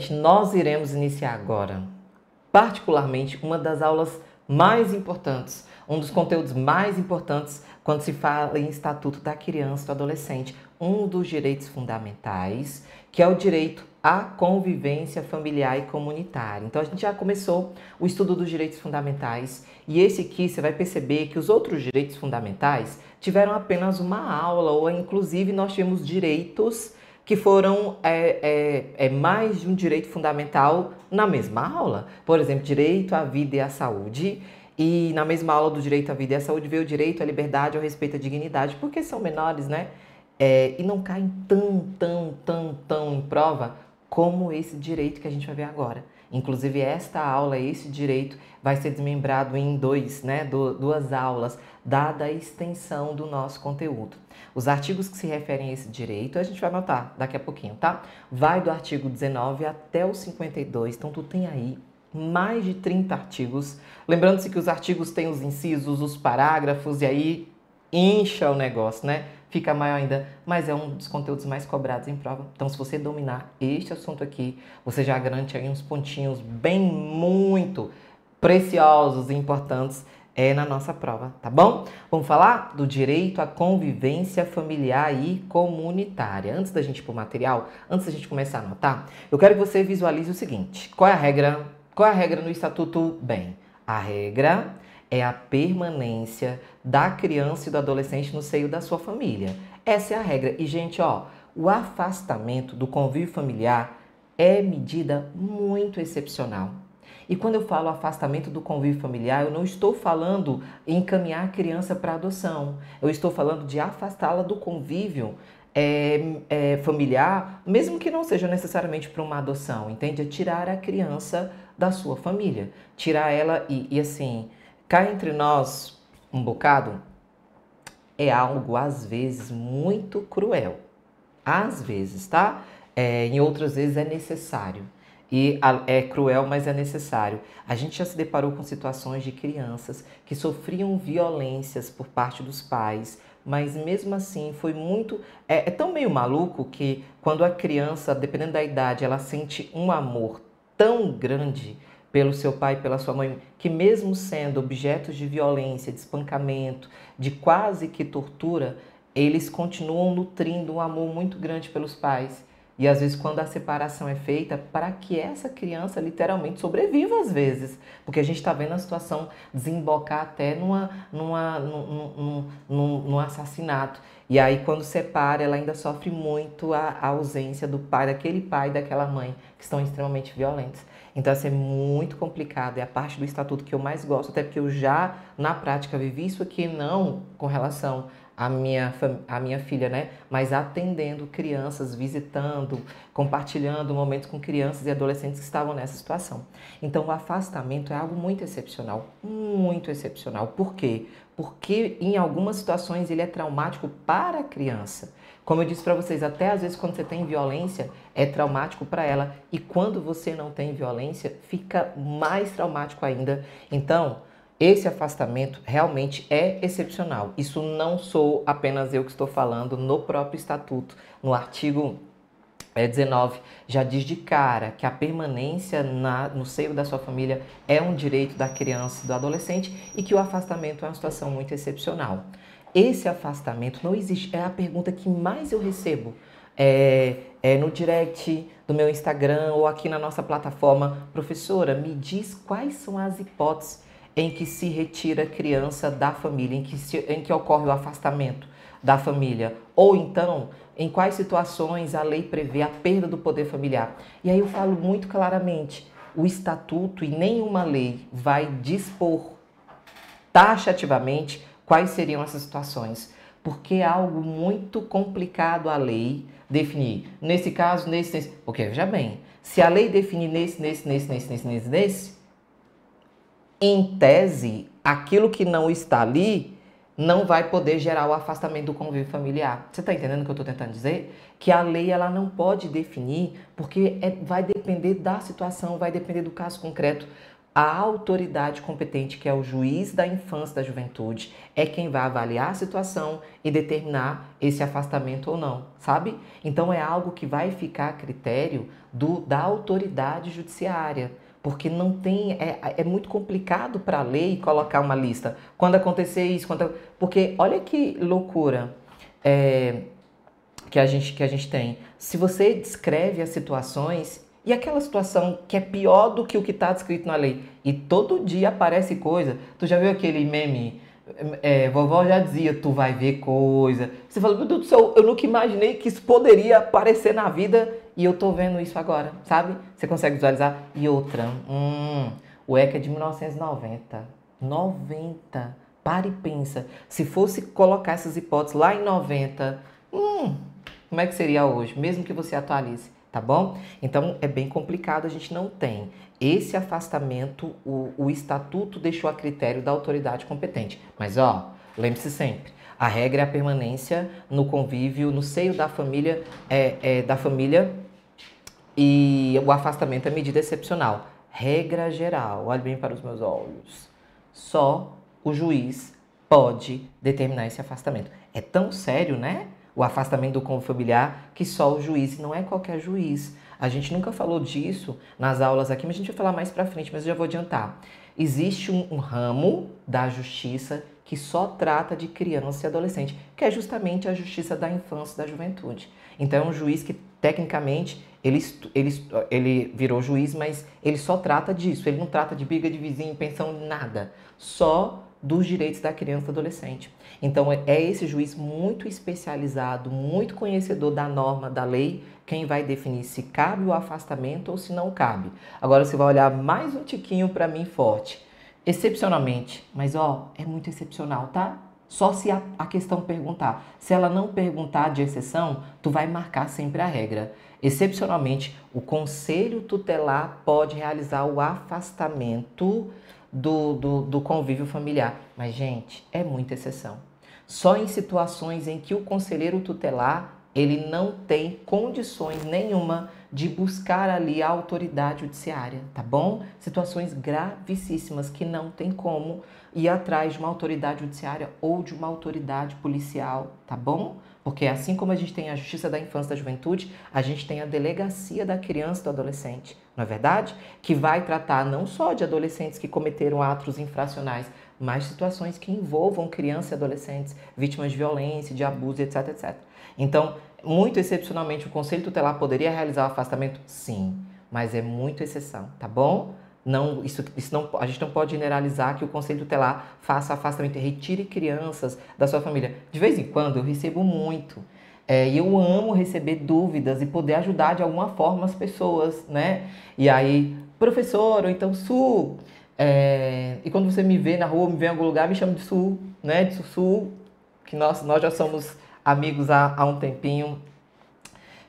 Gente, nós iremos iniciar agora, particularmente, uma das aulas mais importantes, um dos conteúdos mais importantes quando se fala em Estatuto da Criança e do Adolescente, um dos direitos fundamentais, que é o direito à convivência familiar e comunitária. Então, a gente já começou o estudo dos direitos fundamentais e esse aqui você vai perceber que os outros direitos fundamentais tiveram apenas uma aula, ou inclusive nós tivemos direitos que foram mais de um direito fundamental na mesma aula. Por exemplo, direito à vida e à saúde. E na mesma aula do direito à vida e à saúde veio o direito à liberdade, ao respeito à dignidade, porque são menores, né? E não caem tão em prova como esse direito que a gente vai ver agora. Inclusive, esta aula, esse direito, vai ser desmembrado em duas aulas, dada a extensão do nosso conteúdo. Os artigos que se referem a esse direito, a gente vai anotar daqui a pouquinho, tá? Vai do artigo 19 até o 52, então tu tem aí mais de 30 artigos. Lembrando-se que os artigos têm os incisos, os parágrafos, e aí incha o negócio, né? Fica maior ainda, mas é um dos conteúdos mais cobrados em prova. Então, se você dominar este assunto aqui, você já garante aí uns pontinhos bem muito preciosos e importantes na nossa prova, tá bom? Vamos falar do direito à convivência familiar e comunitária. Antes da gente ir pro material, antes da gente começar a anotar, eu quero que você visualize o seguinte. Qual é a regra? Qual é a regra no Estatuto? Bem, a regra é a permanência da criança e do adolescente no seio da sua família. Essa é a regra. E, gente, o afastamento do convívio familiar é medida muito excepcional. E quando eu falo afastamento do convívio familiar, eu não estou falando em encaminhar a criança para adoção. Eu estou falando de afastá-la do convívio familiar, mesmo que não seja necessariamente para uma adoção, entende? É tirar a criança da sua família. Tirar ela e assim, cá entre nós um bocado, é algo às vezes muito cruel. Às vezes, tá? Em outras vezes é necessário. E é cruel, mas é necessário. A gente já se deparou com situações de crianças que sofriam violências por parte dos pais, mas mesmo assim foi muito... É tão meio maluco que quando a criança, dependendo da idade, ela sente um amor tão grande pelo seu pai e pela sua mãe, que mesmo sendo objetos de violência, de espancamento, de quase que tortura, eles continuam nutrindo um amor muito grande pelos pais. E às vezes quando a separação é feita, para que essa criança literalmente sobreviva às vezes. Porque a gente está vendo a situação desembocar até num assassinato. E aí quando separa, ela ainda sofre muito a ausência do pai, daquele pai e daquela mãe, que estão extremamente violentos. Então, isso é muito complicado, é a parte do estatuto que eu mais gosto, até porque eu já, na prática, vivi isso aqui, não com relação à minha filha, né? Mas atendendo crianças, visitando, compartilhando momentos com crianças e adolescentes que estavam nessa situação. Então, o afastamento é algo muito excepcional, muito excepcional. Por quê? Porque em algumas situações ele é traumático para a criança. Como eu disse para vocês, até às vezes quando você tem violência, é traumático para ela. E quando você não tem violência, fica mais traumático ainda. Então, esse afastamento realmente é excepcional. Isso não sou apenas eu que estou falando, no próprio Estatuto, no artigo 19, já diz de cara que a permanência no seio da sua família é um direito da criança e do adolescente e que o afastamento é uma situação muito excepcional. Esse afastamento não existe, é a pergunta que mais eu recebo no direct do meu Instagram ou aqui na nossa plataforma. Professora, me diz quais são as hipóteses em que se retira a criança da família, em que ocorre o afastamento da família, ou então em quais situações a lei prevê a perda do poder familiar. E aí eu falo muito claramente, o estatuto e nenhuma lei vai dispor taxativamente quais seriam essas situações, porque é algo muito complicado a lei definir. Nesse caso, nesse. Porque, veja bem, se a lei definir nesse, em tese, aquilo que não está ali não vai poder gerar o afastamento do convívio familiar. Você está entendendo o que eu estou tentando dizer? Que a lei ela não pode definir, porque vai depender da situação, vai depender do caso concreto. A autoridade competente, que é o juiz da infância e da juventude, é quem vai avaliar a situação e determinar esse afastamento ou não, sabe? Então é algo que vai ficar a critério da autoridade judiciária, porque não tem, é muito complicado para a lei colocar uma lista. Quando acontecer isso, porque olha que loucura que a gente tem. Se você descreve as situações e aquela situação que é pior do que o que está descrito na lei, e todo dia aparece coisa. Tu já viu aquele meme? Vovó já dizia, tu vai ver coisa. Você fala, meu Deus do céu, eu nunca imaginei que isso poderia aparecer na vida e eu tô vendo isso agora, sabe? Você consegue visualizar? E outra, o ECA é de 1990. 90. Para e pensa. Se fosse colocar essas hipóteses lá em 90, como é que seria hoje? Mesmo que você atualize, tá bom? Então é bem complicado, a gente não tem. Esse afastamento, o estatuto deixou a critério da autoridade competente. Mas ó, lembre-se sempre, a regra é a permanência no convívio, no seio da família, e o afastamento é medida excepcional. Regra geral, olhe bem para os meus olhos. Só o juiz pode determinar esse afastamento. É tão sério, né? O afastamento do convívio familiar, que só o juiz, e não é qualquer juiz. A gente nunca falou disso nas aulas aqui, mas a gente vai falar mais pra frente, mas eu já vou adiantar. Existe um ramo da justiça que só trata de criança e adolescente, que é justamente a justiça da infância e da juventude. Então é um juiz que, tecnicamente, ele virou juiz, mas ele só trata disso. Ele não trata de briga de vizinho, pensão, nada. Só dos direitos da criança e do adolescente. Então é esse juiz muito especializado, muito conhecedor da norma, da lei, quem vai definir se cabe o afastamento ou se não cabe. Agora você vai olhar mais um tiquinho para mim forte. Excepcionalmente, mas ó, é muito excepcional, tá? Só se a questão perguntar. Se ela não perguntar de exceção, tu vai marcar sempre a regra. Excepcionalmente, o conselho tutelar pode realizar o afastamento do convívio familiar. Mas, gente, é muita exceção. Só em situações em que o conselheiro tutelar ele não tem condições nenhuma de buscar ali a autoridade judiciária, tá bom? Situações gravíssimas que não tem como ir atrás de uma autoridade judiciária ou de uma autoridade policial, tá bom? Porque assim como a gente tem a Justiça da Infância e da Juventude, a gente tem a Delegacia da Criança e do Adolescente, não é verdade? Que vai tratar não só de adolescentes que cometeram atos infracionais, mas situações que envolvam crianças e adolescentes, vítimas de violência, de abuso, etc, etc. Então, muito excepcionalmente, o Conselho Tutelar poderia realizar o afastamento? Sim, mas é muito exceção, tá bom? Não, isso não, a gente não pode generalizar que o Conselho Tutelar faça afastamento e retire crianças da sua família. De vez em quando eu recebo muito. E eu amo receber dúvidas e poder ajudar de alguma forma as pessoas, né? E aí, professor, ou então Su, e quando você me vê na rua, me vê em algum lugar, me chama de Su, né? De Sussu, que nós já somos amigos há um tempinho.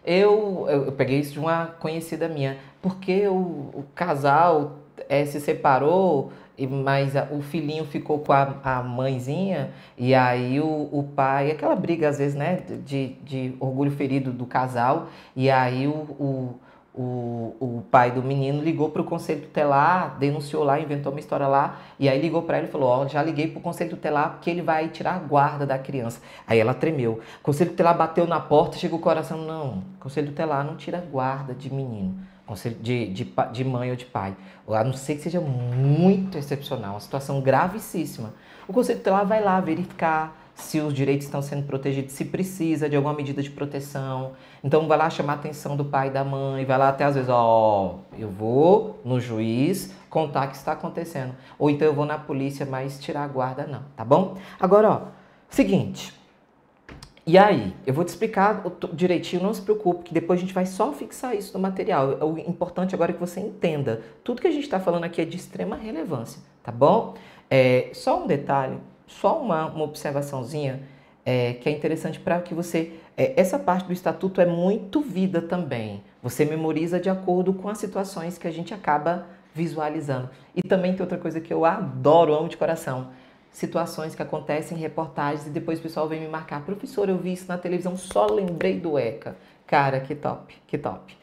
Eu peguei isso de uma conhecida minha, porque o casal se separou, mas o filhinho ficou com a mãezinha, e aí o pai, aquela briga às vezes, né, de orgulho ferido do casal, e aí o pai do menino ligou para o Conselho Tutelar, denunciou lá, inventou uma história lá, e aí ligou para ele e falou, ó, já liguei para o Conselho Tutelar porque ele vai tirar a guarda da criança. Aí ela tremeu. O Conselho Tutelar bateu na porta, chegou o coração, não, o Conselho Tutelar não tira a guarda de menino, conselho de mãe ou de pai, a não ser que seja muito excepcional, uma situação gravíssima. O Conselho Tutelar vai lá verificar se os direitos estão sendo protegidos, se precisa de alguma medida de proteção. Então vai lá chamar a atenção do pai e da mãe, vai lá até às vezes, ó, eu vou no juiz contar o que está acontecendo. Ou então eu vou na polícia, mas tirar a guarda não, tá bom? Agora, ó, seguinte. E aí, eu vou te explicar direitinho, não se preocupe, que depois a gente vai só fixar isso no material. O importante agora é que você entenda. Tudo que a gente está falando aqui é de extrema relevância, tá bom? Só um detalhe, só uma observaçãozinha que é interessante para que você... essa parte do estatuto é muito vida também. Você memoriza de acordo com as situações que a gente acaba visualizando. E também tem outra coisa que eu adoro, amo de coração. Situações que acontecem em reportagens e depois o pessoal vem me marcar. Professor, eu vi isso na televisão, só lembrei do ECA. Cara, que top, que top.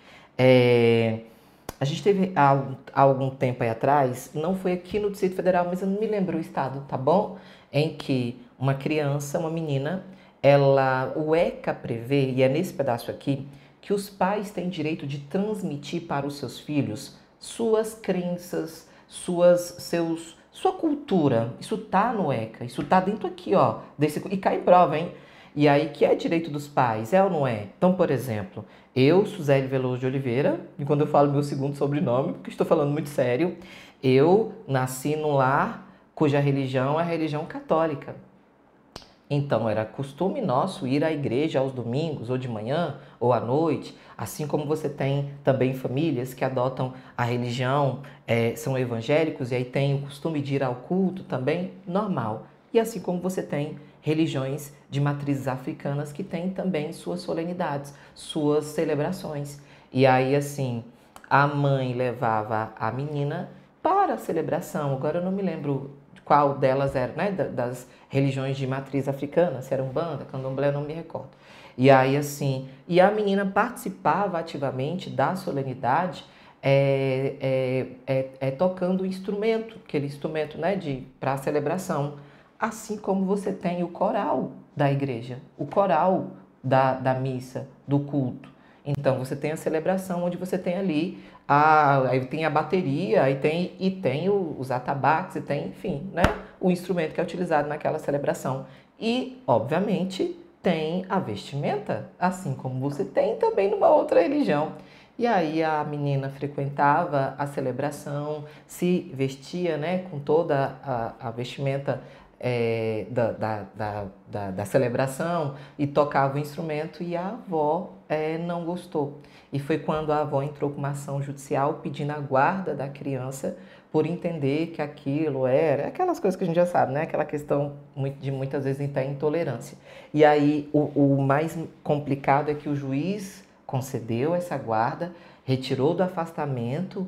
A gente teve há algum tempo aí atrás, não foi aqui no Distrito Federal, mas eu não me lembro o estado, tá bom? Em que uma criança, uma menina, o ECA prevê, e é nesse pedaço aqui, que os pais têm direito de transmitir para os seus filhos suas crenças, sua cultura. Isso tá no ECA, isso tá dentro aqui, ó, e cai em prova, hein? E aí, que é direito dos pais, é ou não é? Então, por exemplo, eu, Suzeli Veloso de Oliveira, e quando eu falo meu segundo sobrenome, porque estou falando muito sério, eu nasci num lar cuja religião é a religião católica. Então, era costume nosso ir à igreja aos domingos, ou de manhã, ou à noite, assim como você tem também famílias que adotam a religião, são evangélicos, e aí tem o costume de ir ao culto também, normal. E assim como você tem religiões de matrizes africanas que têm também suas solenidades, suas celebrações. E aí, assim, a mãe levava a menina para a celebração. Agora eu não me lembro qual delas era, né, das religiões de matriz africana, se era Umbanda, Candomblé, eu não me recordo. E aí, assim, e a menina participava ativamente da solenidade, tocando o instrumento, aquele instrumento, né, para a celebração. Assim como você tem o coral da igreja, o coral da missa, do culto. Então, você tem a celebração onde você tem ali, aí tem a bateria, tem os atabaques, e tem, enfim, né, o instrumento que é utilizado naquela celebração. E, obviamente, tem a vestimenta, assim como você tem também numa outra religião. E aí a menina frequentava a celebração, se vestia, né, com toda a vestimenta da celebração e tocava o instrumento, e a avó não gostou. E foi quando a avó entrou com uma ação judicial pedindo a guarda da criança por entender que aquilo era aquelas coisas que a gente já sabe, né? Aquela questão de muitas vezes até intolerância. E aí o mais complicado é que o juiz concedeu essa guarda, retirou do afastamento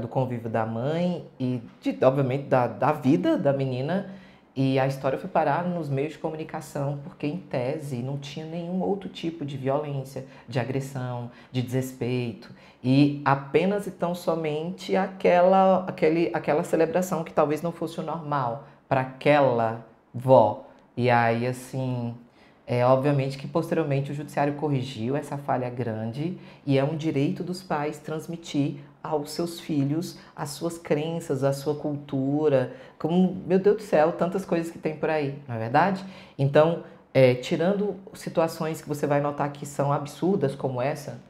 do convívio da mãe e, obviamente, da vida da menina. E a história foi parar nos meios de comunicação, porque, em tese, não tinha nenhum outro tipo de violência, de agressão, de desrespeito. E apenas e tão somente aquela celebração que talvez não fosse o normal para aquela vó. E aí, assim, obviamente que posteriormente o judiciário corrigiu essa falha grande, e é um direito dos pais transmitir aos seus filhos as suas crenças, a sua cultura, como, meu Deus do céu, tantas coisas que tem por aí, não é verdade? Então, tirando situações que você vai notar que são absurdas como essa,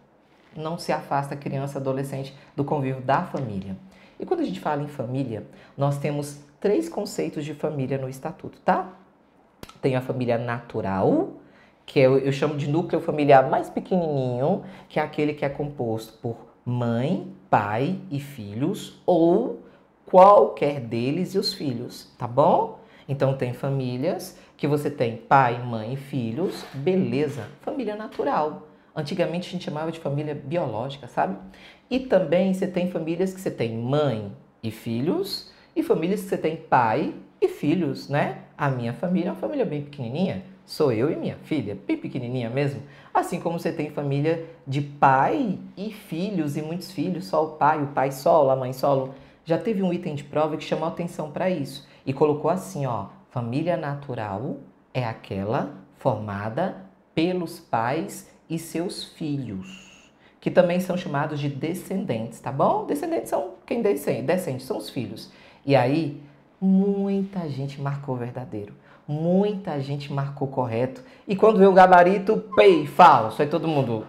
não se afasta a criança, adolescente do convívio da família. E quando a gente fala em família, nós temos 3 conceitos de família no Estatuto, tá? Tem a família natural, que eu chamo de núcleo familiar mais pequenininho, que é aquele que é composto por mãe, pai e filhos, ou qualquer deles e os filhos, tá bom? Então tem famílias que você tem pai, mãe e filhos, beleza, família natural. Antigamente a gente chamava de família biológica, sabe? E também você tem famílias que você tem mãe e filhos, e famílias que você tem pai e filhos, né? A minha família é uma família bem pequenininha. Sou eu e minha filha, bem pequenininha mesmo. Assim como você tem família de pai e filhos e muitos filhos, só o pai solo, a mãe solo. Já teve um item de prova que chamou atenção para isso e colocou assim, ó, família natural é aquela formada pelos pais e seus filhos, que também são chamados de descendentes, tá bom? Descendentes são quem descende, são os filhos. E aí, muita gente marcou verdadeiro. Muita gente marcou correto. E quando vê o gabarito, pei, falso. Aí todo mundo,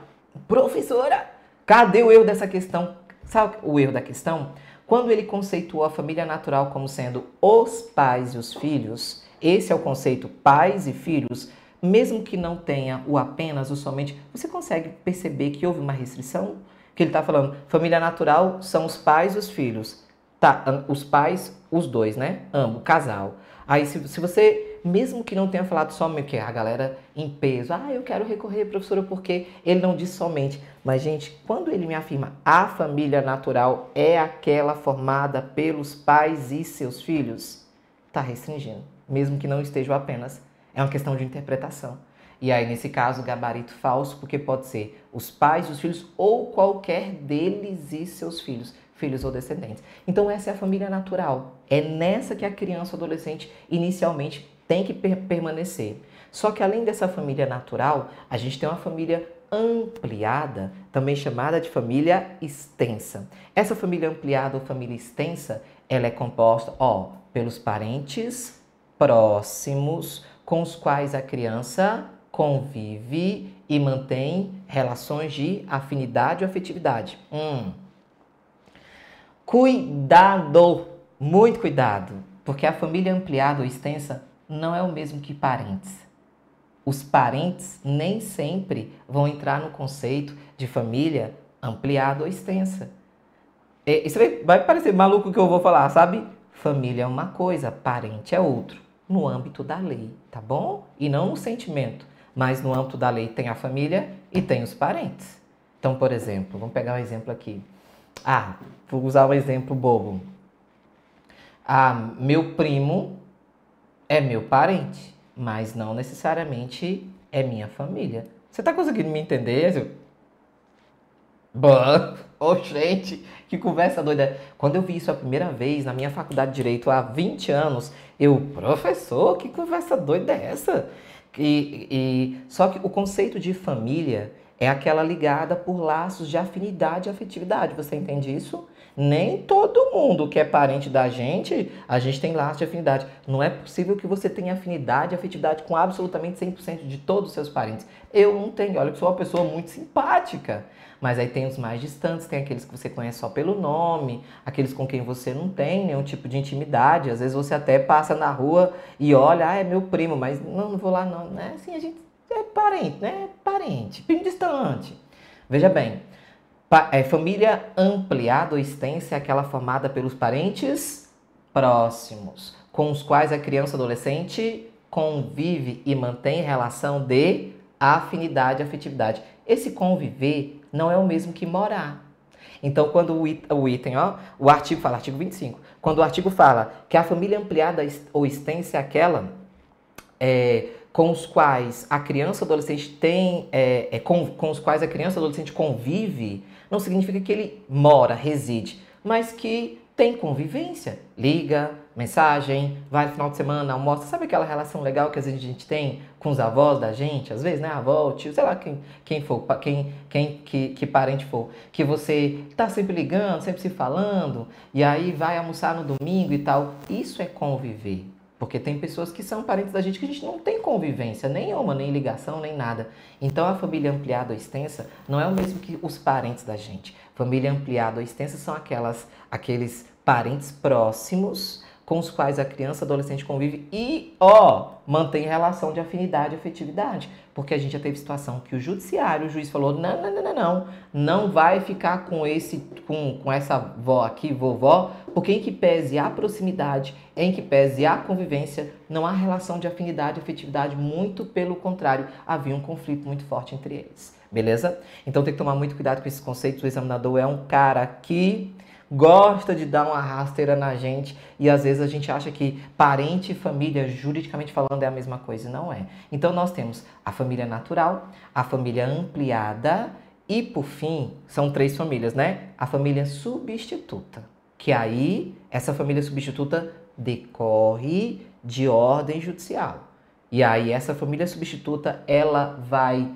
professora, cadê o erro dessa questão? Sabe o erro da questão? Quando ele conceituou a família natural como sendo os pais e os filhos, esse é o conceito pais e filhos, mesmo que não tenha o apenas, o somente, você consegue perceber que houve uma restrição? Que ele está falando, família natural são os pais e os filhos. Tá, os pais, os dois, né? Amo, casal. Aí se você, mesmo que não tenha falado somente, que a galera em peso, eu quero recorrer, professora, porque ele não diz somente. Mas, gente, quando ele me afirma a família natural é aquela formada pelos pais e seus filhos, está restringindo, mesmo que não esteja apenas. É uma questão de interpretação. E aí, nesse caso, gabarito falso, porque pode ser os pais, os filhos ou qualquer deles e seus filhos, filhos ou descendentes. Então, essa é a família natural. É nessa que a criança ou adolescente inicialmente tem que permanecer. Só que além dessa família natural, a gente tem uma família ampliada, também chamada de família extensa. Essa família ampliada ou família extensa, ela é composta, pelos parentes próximos com os quais a criança convive e mantém relações de afinidade ou afetividade. Cuidado, muito cuidado, porque a família ampliada ou extensa não é o mesmo que parentes. Os parentes nem sempre vão entrar no conceito de família ampliada ou extensa. Isso vai parecer maluco o que eu vou falar, sabe? Família é uma coisa, parente é outro, no âmbito da lei, tá bom? E não no sentimento, mas no âmbito da lei tem a família e tem os parentes. Então, por exemplo, vamos pegar um exemplo aqui. Vou usar um exemplo bobo. Meu primo é meu parente, mas não necessariamente é minha família. Você tá conseguindo me entender? Gente, que conversa doida. Quando eu vi isso a primeira vez na minha faculdade de Direito há 20 anos, professor, que conversa doida é essa? Só que o conceito de família é aquela ligada por laços de afinidade e afetividade. Você entende isso? Nem todo mundo que é parente da gente, a gente tem laço de afinidade. Não é possível que você tenha afinidade e afetividade com absolutamente 100% de todos os seus parentes. Eu não tenho. Olha que sou uma pessoa muito simpática. Mas aí tem os mais distantes, tem aqueles que você conhece só pelo nome, aqueles com quem você não tem nenhum tipo de intimidade. Às vezes você até passa na rua e olha, é meu primo, mas não vou lá não. Né? Assim, a gente é parente, né? Parente, primo distante. Veja bem, família ampliada ou extensa é aquela formada pelos parentes próximos, com os quais a criança ou adolescente convive e mantém relação de afinidade e afetividade. Esse conviver não é o mesmo que morar. Então, quando o artigo fala, artigo 25, quando o artigo fala que a família ampliada ou extensa é aquela com os quais a criança ou adolescente com os quais a criança ou adolescente convive, não significa que ele mora, reside, mas que tem convivência. Liga, mensagem, vai no final de semana, almoça. Sabe aquela relação legal que às vezes a gente tem com os avós da gente? Às vezes, né? Avó, tio, sei lá quem for, que parente for. Que você tá sempre ligando, sempre se falando, e aí vai almoçar no domingo e tal. Isso é conviver. Porque tem pessoas que são parentes da gente que a gente não tem convivência nenhuma, nem ligação, nem nada. Então a família ampliada ou extensa não é o mesmo que os parentes da gente. Família ampliada ou extensa são aqueles parentes próximos com os quais a criança, adolescente convive e, mantém relação de afinidade e afetividade. Porque a gente já teve situação que o juiz falou, não vai ficar com essa vó aqui, vovó, porque em que pese a proximidade, em que pese a convivência, não há relação de afinidade e afetividade, muito pelo contrário, havia um conflito muito forte entre eles. Beleza? Então tem que tomar muito cuidado com esses conceitos. O examinador é um cara que gosta de dar uma rasteira na gente e às vezes a gente acha que parente e família, juridicamente falando, é a mesma coisa. Não é. Então nós temos a família natural, a família ampliada e, por fim, são 3 famílias, né? A família substituta, que aí essa família substituta decorre de ordem judicial. E aí essa família substituta, ela vai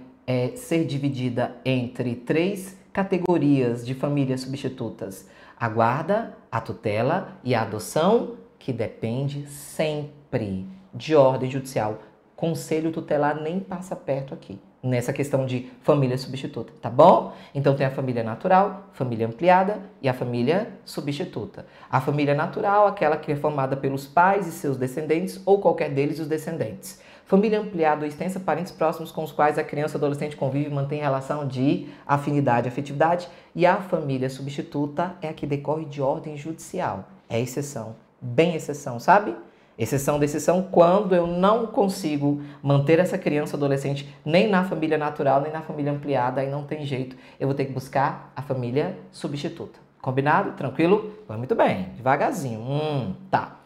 ser dividida entre 3 categorias de famílias substitutas. A guarda, a tutela e a adoção, que depende sempre de ordem judicial. Conselho tutelar nem passa perto aqui, nessa questão de família substituta, tá bom? Então tem a família natural, família ampliada e a família substituta. A família natural, aquela que é formada pelos pais e seus descendentes ou qualquer deles e os descendentes. Família ampliada ou extensa, parentes próximos com os quais a criança ou adolescente convive e mantém relação de afinidade e afetividade. E a família substituta é a que decorre de ordem judicial. É exceção, bem exceção, sabe? Exceção da exceção quando eu não consigo manter essa criança ou adolescente nem na família natural, nem na família ampliada, aí não tem jeito. Eu vou ter que buscar a família substituta. Combinado? Tranquilo? Vai muito bem, devagarzinho. Tá.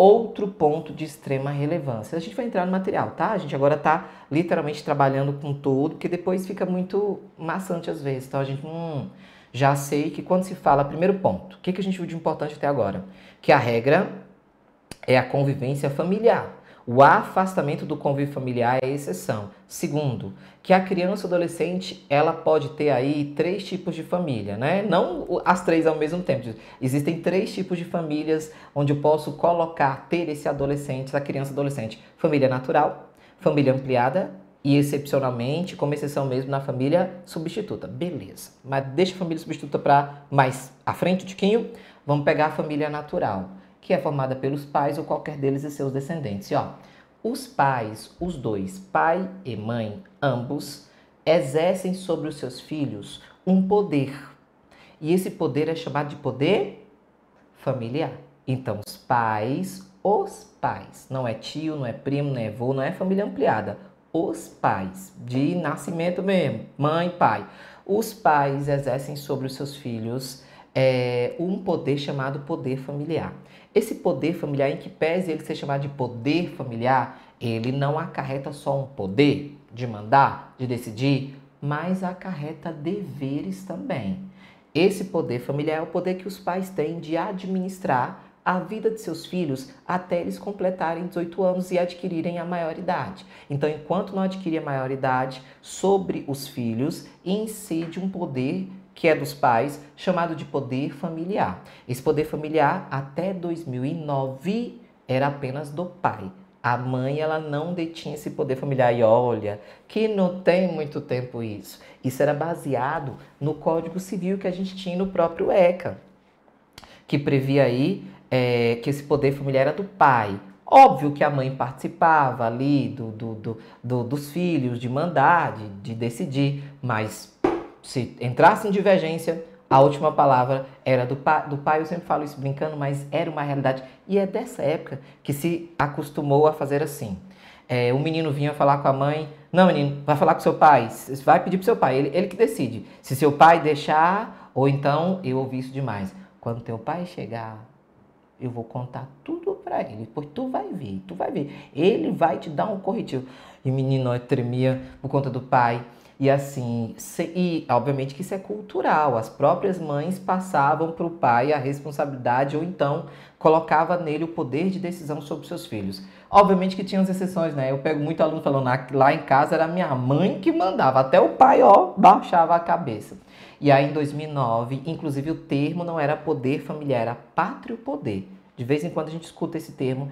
Outro ponto de extrema relevância. A gente vai entrar no material, tá? A gente agora está literalmente trabalhando com tudo, porque depois fica muito maçante às vezes. Então a gente, já sei que quando se fala, primeiro ponto, o que a gente viu de importante até agora? Que a regra é a convivência familiar. O afastamento do convívio familiar é a exceção. Segundo, que a criança ou adolescente, ela pode ter aí 3 tipos de família, né? Não as 3 ao mesmo tempo. Existem 3 tipos de famílias onde eu posso colocar, ter esse adolescente, essa criança ou adolescente. Família natural, família ampliada e, excepcionalmente, como exceção mesmo, na família substituta. Beleza. Mas deixa a família substituta para mais à frente, um tiquinho. Vamos pegar a família natural, que é formada pelos pais ou qualquer deles e seus descendentes. E, ó, os pais, os dois, pai e mãe, ambos, exercem sobre os seus filhos um poder. E esse poder é chamado de poder familiar. Então, os pais, não é tio, não é primo, não é avô, não é família ampliada. Os pais, de nascimento mesmo, mãe, pai. Os pais exercem sobre os seus filhos um poder chamado poder familiar. Esse poder familiar, em que pese ele ser chamado de poder familiar, ele não acarreta só um poder de mandar, de decidir, mas acarreta deveres também. Esse poder familiar é o poder que os pais têm de administrar a vida de seus filhos até eles completarem 18 anos e adquirirem a maioridade. Então, enquanto não adquirir a maioridade, sobre os filhos incide um poder que é dos pais, chamado de poder familiar. Esse poder familiar, até 2009, era apenas do pai. A mãe, ela não detinha esse poder familiar. E olha, que não tem muito tempo isso. Isso era baseado no Código Civil que a gente tinha no próprio ECA, que previa aí que esse poder familiar era do pai. Óbvio que a mãe participava ali dos filhos, de mandar, de decidir, mas se entrasse em divergência, a última palavra era do pai. Eu sempre falo isso brincando, mas era uma realidade. E é dessa época que se acostumou a fazer assim. O menino vinha falar com a mãe. Não, menino, vai falar com seu pai. Vai pedir pro seu pai, ele que decide. Se seu pai deixar, ou então eu ouvi isso demais. Quando teu pai chegar, eu vou contar tudo pra ele, pois tu vai ver. Ele vai te dar um corretivo. E o menino tremia por conta do pai. E assim, e obviamente que isso é cultural, as próprias mães passavam para o pai a responsabilidade ou então colocava nele o poder de decisão sobre seus filhos. Obviamente que tinha as exceções, né? Eu pego muito aluno falando, lá em casa era minha mãe que mandava, até o pai, baixava a cabeça. E aí em 2009, inclusive o termo não era poder familiar, era pátrio poder. De vez em quando a gente escuta esse termo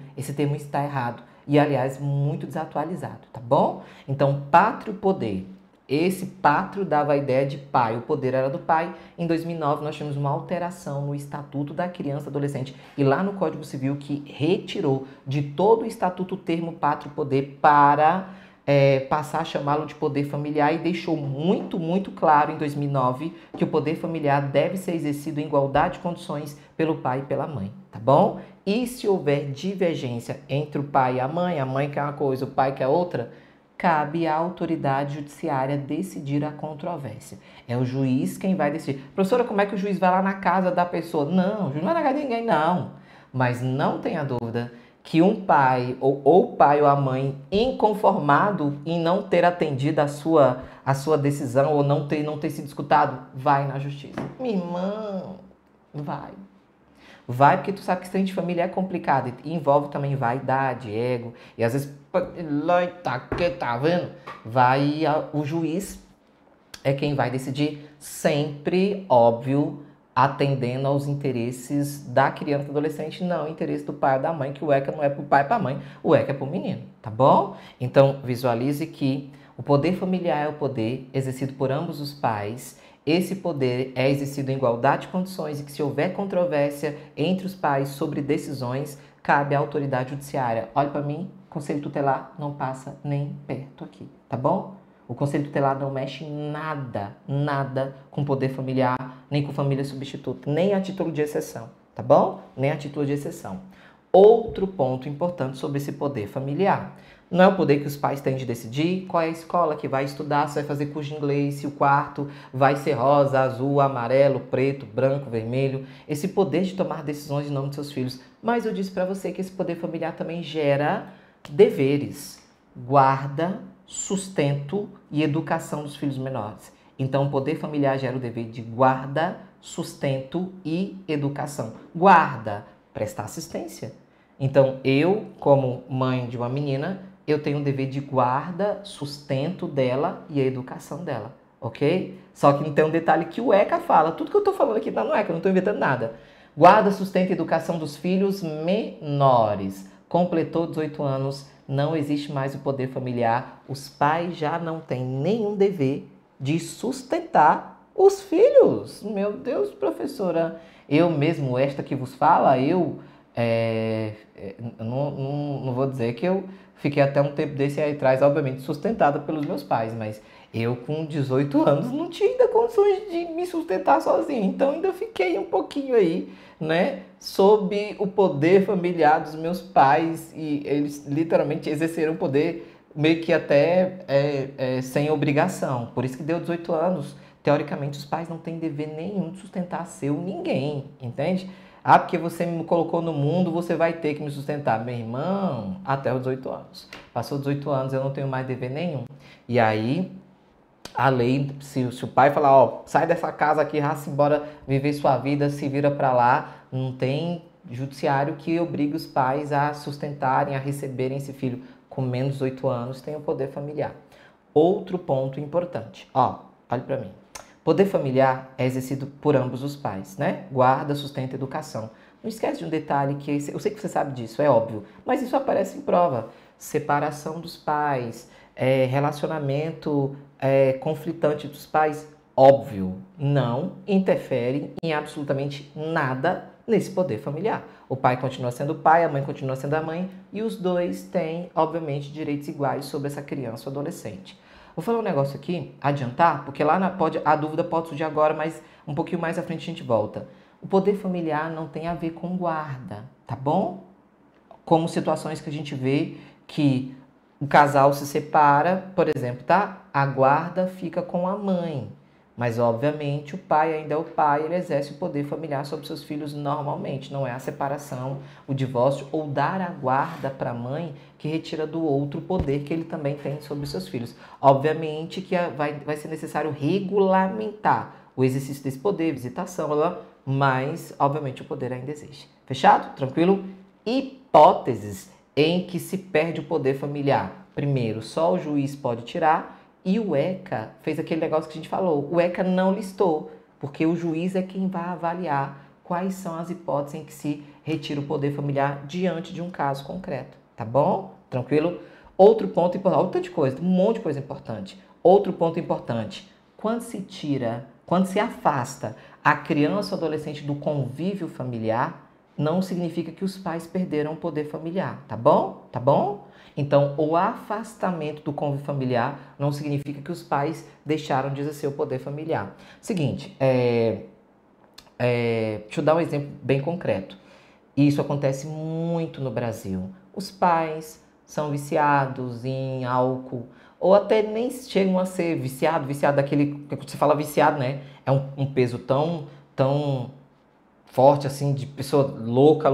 está errado e aliás muito desatualizado, tá bom? Então, pátrio poder. Esse pátrio dava a ideia de pai, o poder era do pai. Em 2009, nós tivemos uma alteração no Estatuto da Criança e Adolescente e lá no Código Civil que retirou de todo o Estatuto o termo pátrio poder para passar a chamá-lo de poder familiar e deixou muito, muito claro em 2009 que o poder familiar deve ser exercido em igualdade de condições pelo pai e pela mãe, tá bom? E se houver divergência entre o pai e a mãe quer uma coisa, o pai quer outra, cabe à autoridade judiciária decidir a controvérsia. É o juiz quem vai decidir. Professora, como é que o juiz vai lá na casa da pessoa? Não, o juiz não vai na casa de ninguém, não. Mas não tenha dúvida que um pai, ou o pai ou a mãe, inconformado em não ter atendido a sua decisão ou não ter sido escutado, vai na justiça. Minha irmã, vai. Vai porque tu sabe que esse trem de família é complicado e envolve também vaidade, ego e às vezes, tá vendo? O juiz é quem vai decidir sempre, óbvio, atendendo aos interesses da criança e adolescente, não o interesse do pai ou da mãe, que o ECA não é pro pai e pra mãe, o ECA é pro menino, tá bom? Então, visualize que o poder familiar é o poder exercido por ambos os pais. Esse poder é exercido em igualdade de condições e que se houver controvérsia entre os pais sobre decisões, cabe à autoridade judiciária. Olha para mim, Conselho Tutelar não passa nem perto aqui, tá bom? O Conselho Tutelar não mexe nada com poder familiar, nem com família substituta, nem a título de exceção, tá bom? Nem a título de exceção. Outro ponto importante sobre esse poder familiar. Não é o poder que os pais têm de decidir qual é a escola que vai estudar, se vai fazer curso de inglês, se o quarto vai ser rosa, azul, amarelo, preto, branco, vermelho. Esse poder de tomar decisões em nome de seus filhos. Mas eu disse para você que esse poder familiar também gera deveres, guarda, sustento e educação dos filhos menores. Então, o poder familiar gera o dever de guarda, sustento e educação. Guarda, prestar assistência. Então, eu, como mãe de uma menina, eu tenho um dever de guarda, sustento dela e a educação dela, ok? Só que não tem um detalhe que o ECA fala. Tudo que eu estou falando aqui tá no ECA, eu não estou inventando nada. Guarda, sustento e educação dos filhos menores. Completou 18 anos, não existe mais o poder familiar. Os pais já não têm nenhum dever de sustentar os filhos. Meu Deus, professora, eu mesmo, esta que vos fala, eu não vou dizer que eu fiquei até um tempo desse aí atrás, obviamente, sustentada pelos meus pais, mas eu com 18 anos não tinha ainda condições de me sustentar sozinho, então ainda fiquei um pouquinho aí, né, sob o poder familiar dos meus pais e eles literalmente exerceram o poder meio que até sem obrigação, por isso que deu 18 anos. Teoricamente, os pais não têm dever nenhum de sustentar seu ninguém, entende? Ah, porque você me colocou no mundo, você vai ter que me sustentar. Meu irmão, até os 18 anos. Passou 18 anos, eu não tenho mais dever nenhum. E aí, a lei, se o pai falar, ó, sai dessa casa aqui, raça, embora viver sua vida, se vira pra lá, não tem judiciário que obrigue os pais a sustentarem, a receberem esse filho com menos de 18 anos, tem o poder familiar. Outro ponto importante, ó, olha pra mim. Poder familiar é exercido por ambos os pais, né? Guarda, sustenta, educação. Não esquece de um detalhe que eu sei que você sabe disso, é óbvio, mas isso aparece em prova. Separação dos pais, relacionamento conflitante dos pais, óbvio, não interfere em absolutamente nada nesse poder familiar. O pai continua sendo o pai, a mãe continua sendo a mãe e os dois têm, obviamente, direitos iguais sobre essa criança ou adolescente. Vou falar um negócio aqui, adiantar, porque lá a dúvida pode surgir agora, mas um pouquinho mais à frente a gente volta. O poder familiar não tem a ver com guarda, tá bom? Como situações que a gente vê que o casal se separa, por exemplo, tá? A guarda fica com a mãe. Mas, obviamente, o pai ainda é o pai, ele exerce o poder familiar sobre seus filhos normalmente. Não é a separação, o divórcio ou dar a guarda para a mãe que retira do outro o poder que ele também tem sobre seus filhos. Obviamente que vai ser necessário regulamentar o exercício desse poder, visitação, mas, obviamente, o poder ainda existe. Fechado? Tranquilo? Hipóteses em que se perde o poder familiar. Primeiro, só o juiz pode tirar. E o ECA fez aquele negócio que a gente falou. O ECA não listou, porque o juiz é quem vai avaliar quais são as hipóteses em que se retira o poder familiar diante de um caso concreto. Tá bom? Tranquilo? Outro ponto importante, olha tanta coisa, um monte de coisa importante. Outro ponto importante, quando se afasta a criança ou adolescente do convívio familiar, não significa que os pais perderam o poder familiar, tá bom? Tá bom? Então, o afastamento do convívio familiar não significa que os pais deixaram de exercer o poder familiar. Seguinte, deixa eu dar um exemplo bem concreto. Isso acontece muito no Brasil. Os pais são viciados em álcool, ou até nem chegam a ser viciado daquele, que você fala viciado, né? É um peso tão forte assim, de pessoa louca,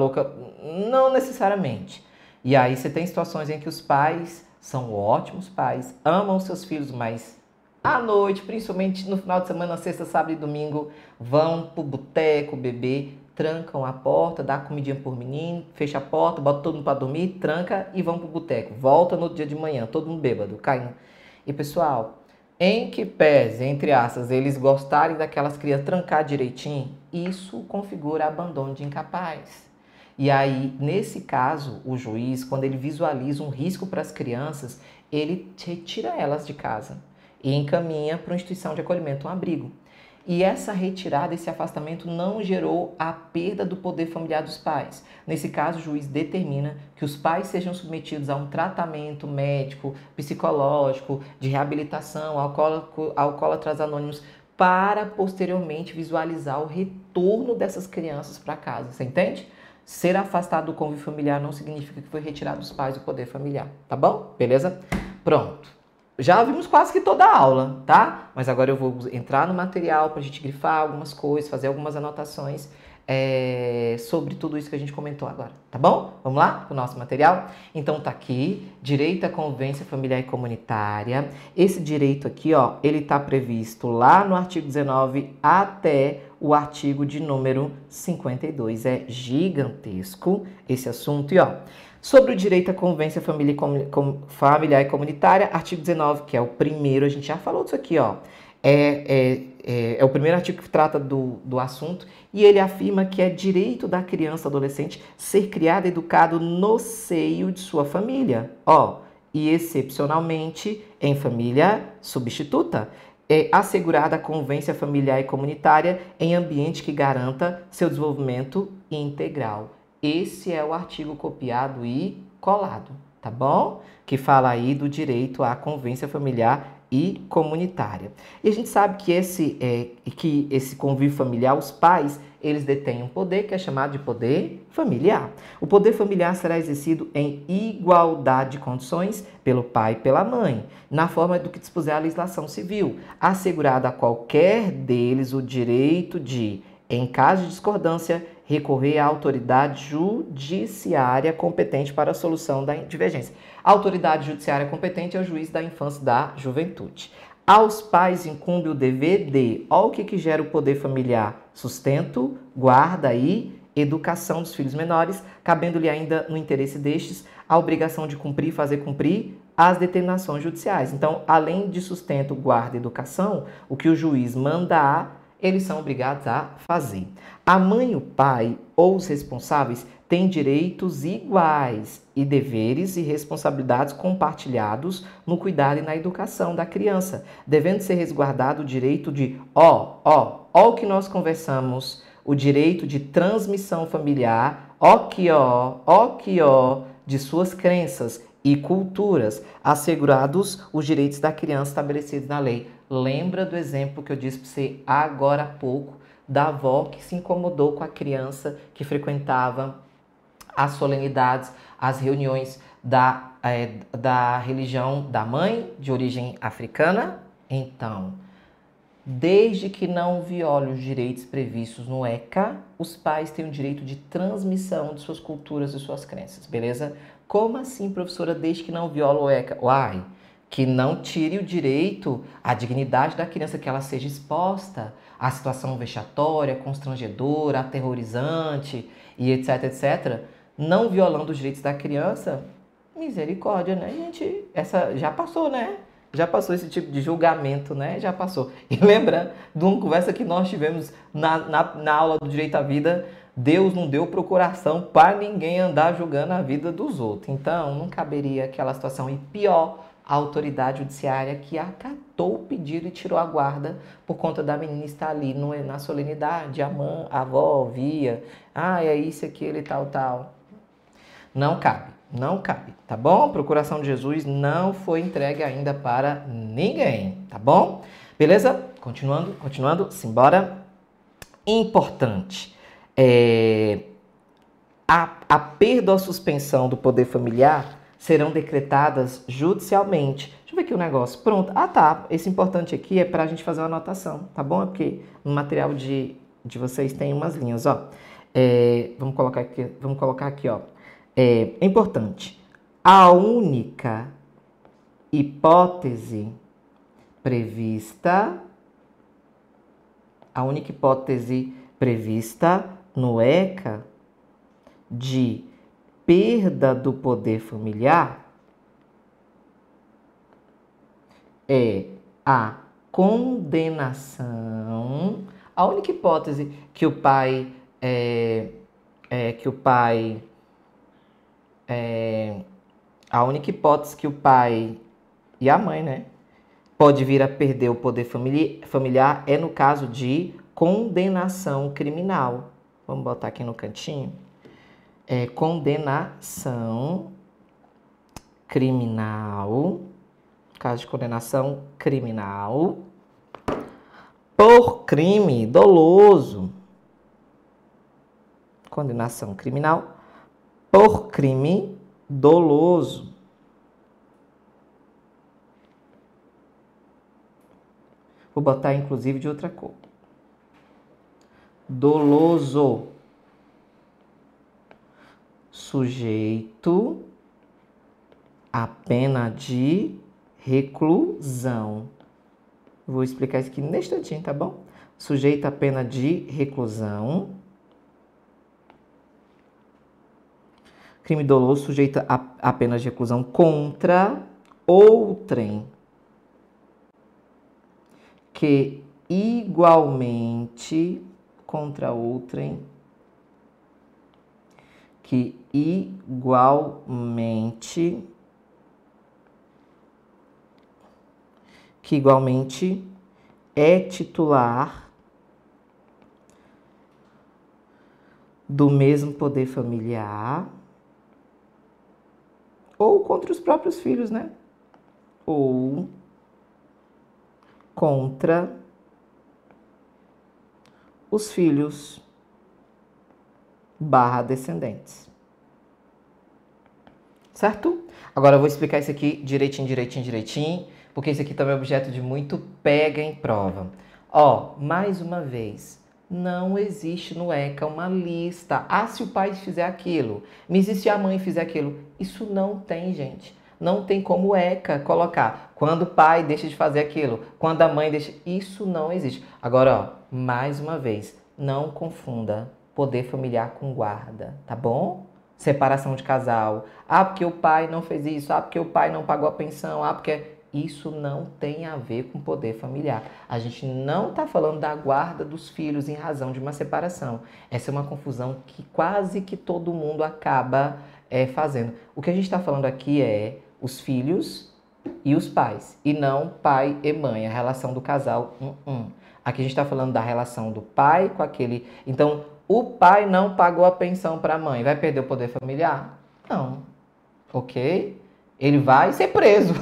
não necessariamente. E aí você tem situações em que os pais são ótimos pais, amam seus filhos, mas à noite, principalmente no final de semana, sexta, sábado e domingo, vão pro boteco beber, trancam a porta, dá comidinha por menino, fecha a porta, bota todo mundo para dormir, tranca e vão pro boteco. Volta no dia de manhã, todo mundo bêbado, caindo. E pessoal, em que pese, entre aspas, eles gostarem daquelas crianças trancar direitinho, isso configura abandono de incapaz. E aí, nesse caso, o juiz, quando ele visualiza um risco para as crianças, ele retira elas de casa e encaminha para uma instituição de acolhimento, um abrigo. E essa retirada, esse afastamento não gerou a perda do poder familiar dos pais. Nesse caso, o juiz determina que os pais sejam submetidos a um tratamento médico, psicológico, de reabilitação, alcoólatras anônimos, para posteriormente visualizar o retorno dessas crianças para casa. Você entende? Ser afastado do convívio familiar não significa que foi retirado dos pais o poder familiar, tá bom? Beleza? Pronto. Já vimos quase que toda a aula, tá? Mas agora eu vou entrar no material para a gente grifar algumas coisas, fazer algumas anotações sobre tudo isso que a gente comentou agora, tá bom? Vamos lá para o nosso material? Então tá aqui, direito à convivência familiar e comunitária. Esse direito aqui, ó, ele tá previsto lá no artigo 19 até o artigo de número 52. É gigantesco esse assunto. E ó, sobre o direito à convivência familiar e comunitária, artigo 19, que é o primeiro, a gente já falou disso aqui, ó. É o primeiro artigo que trata do assunto, e ele afirma que é direito da criança ou adolescente ser criado e educado no seio de sua família, ó, e excepcionalmente em família substituta. É assegurada a convivência familiar e comunitária em ambiente que garanta seu desenvolvimento integral. Esse é o artigo copiado e colado, tá bom? Que fala aí do direito à convivência familiar e comunitária. E a gente sabe que esse convívio familiar, os pais, eles detêm um poder que é chamado de poder familiar. O poder familiar será exercido em igualdade de condições pelo pai e pela mãe, na forma do que dispuser a legislação civil, assegurado a qualquer deles o direito de, em caso de discordância, recorrer à autoridade judiciária competente para a solução da divergência. A autoridade judiciária competente é o juiz da infância e da juventude. Aos pais incumbe o dever de, olha o que gera o poder familiar, sustento, guarda e educação dos filhos menores, cabendo-lhe ainda no interesse destes a obrigação de cumprir e fazer cumprir as determinações judiciais. Então, além de sustento, guarda e educação, o que o juiz mandar, eles são obrigados a fazer. A mãe e o pai, ou os responsáveis, têm direitos iguais e deveres e responsabilidades compartilhados no cuidado e na educação da criança, devendo ser resguardado o direito de, ó o que nós conversamos, o direito de transmissão familiar, de suas crenças e culturas, assegurados os direitos da criança estabelecidos na lei. Lembra do exemplo que eu disse para você agora há pouco, da avó que se incomodou com a criança que frequentava as solenidades, as reuniões da religião da mãe, de origem africana? Então, desde que não viole os direitos previstos no ECA, os pais têm o direito de transmissão de suas culturas e suas crenças, beleza? Como assim, professora, desde que não viola o ECA? Uai, que não tire o direito à dignidade da criança, que ela seja exposta à situação vexatória, constrangedora, aterrorizante e etc, etc. Não violando os direitos da criança, misericórdia, né, gente? Essa já passou, né? Já passou esse tipo de julgamento, né? Já passou. E lembra de uma conversa que nós tivemos na aula do Direito à Vida, Deus não deu procuração para ninguém andar julgando a vida dos outros. Então, não caberia aquela situação. E pior, a autoridade judiciária que acatou o pedido e tirou a guarda por conta da menina estar ali na solenidade, a mãe, a avó via, é isso, aquilo e tal. Não cabe. Não cabe, tá bom? A procuração de Jesus não foi entregue ainda para ninguém, tá bom? Beleza? Continuando, simbora. Importante. A perda ou a suspensão do poder familiar serão decretadas judicialmente. Deixa eu ver aqui o negócio. Pronto. Tá. Esse importante aqui é para a gente fazer uma anotação, tá bom? É porque no material de vocês tem umas linhas, ó. Vamos colocar aqui, ó. É importante. A única hipótese prevista no ECA de perda do poder familiar é a condenação. A única hipótese que o pai e a mãe, né, pode vir a perder o poder familiar é no caso de condenação criminal. Vamos botar aqui no cantinho. Condenação criminal. Caso de condenação criminal por crime doloso condenação criminal por crime doloso. Vou botar, inclusive, de outra cor. Doloso. Sujeito a pena de reclusão. Vou explicar isso aqui neste instantinho, tá bom? Sujeito a pena de reclusão. Crime doloso sujeito a pena de reclusão contra outrem que igualmente contra outrem que igualmente é titular do mesmo poder familiar ou contra os próprios filhos, né? Ou contra os filhos / descendentes. Certo? Agora eu vou explicar isso aqui direitinho, porque isso aqui também é objeto de muito pega em prova. Ó, mais uma vez, não existe no ECA uma lista. Ah, se o pai fizer aquilo, mas e se a mãe fizer aquilo? Isso não tem, gente. Não tem como o ECA colocar quando o pai deixa de fazer aquilo, quando a mãe deixa... Isso não existe. Agora, ó, mais uma vez, não confunda poder familiar com guarda, tá bom? Separação de casal. Ah, porque o pai não fez isso. Ah, porque o pai não pagou a pensão. Ah, porque... Isso não tem a ver com poder familiar. A gente não está falando da guarda dos filhos em razão de uma separação. Essa é uma confusão que quase que todo mundo acaba fazendo. O que a gente está falando aqui é os filhos e os pais, e não pai e mãe, a relação do casal. Aqui a gente está falando da relação do pai com aquele... Então, o pai não pagou a pensão para a mãe. Vai perder o poder familiar? Não. Ok? Ele vai ser preso,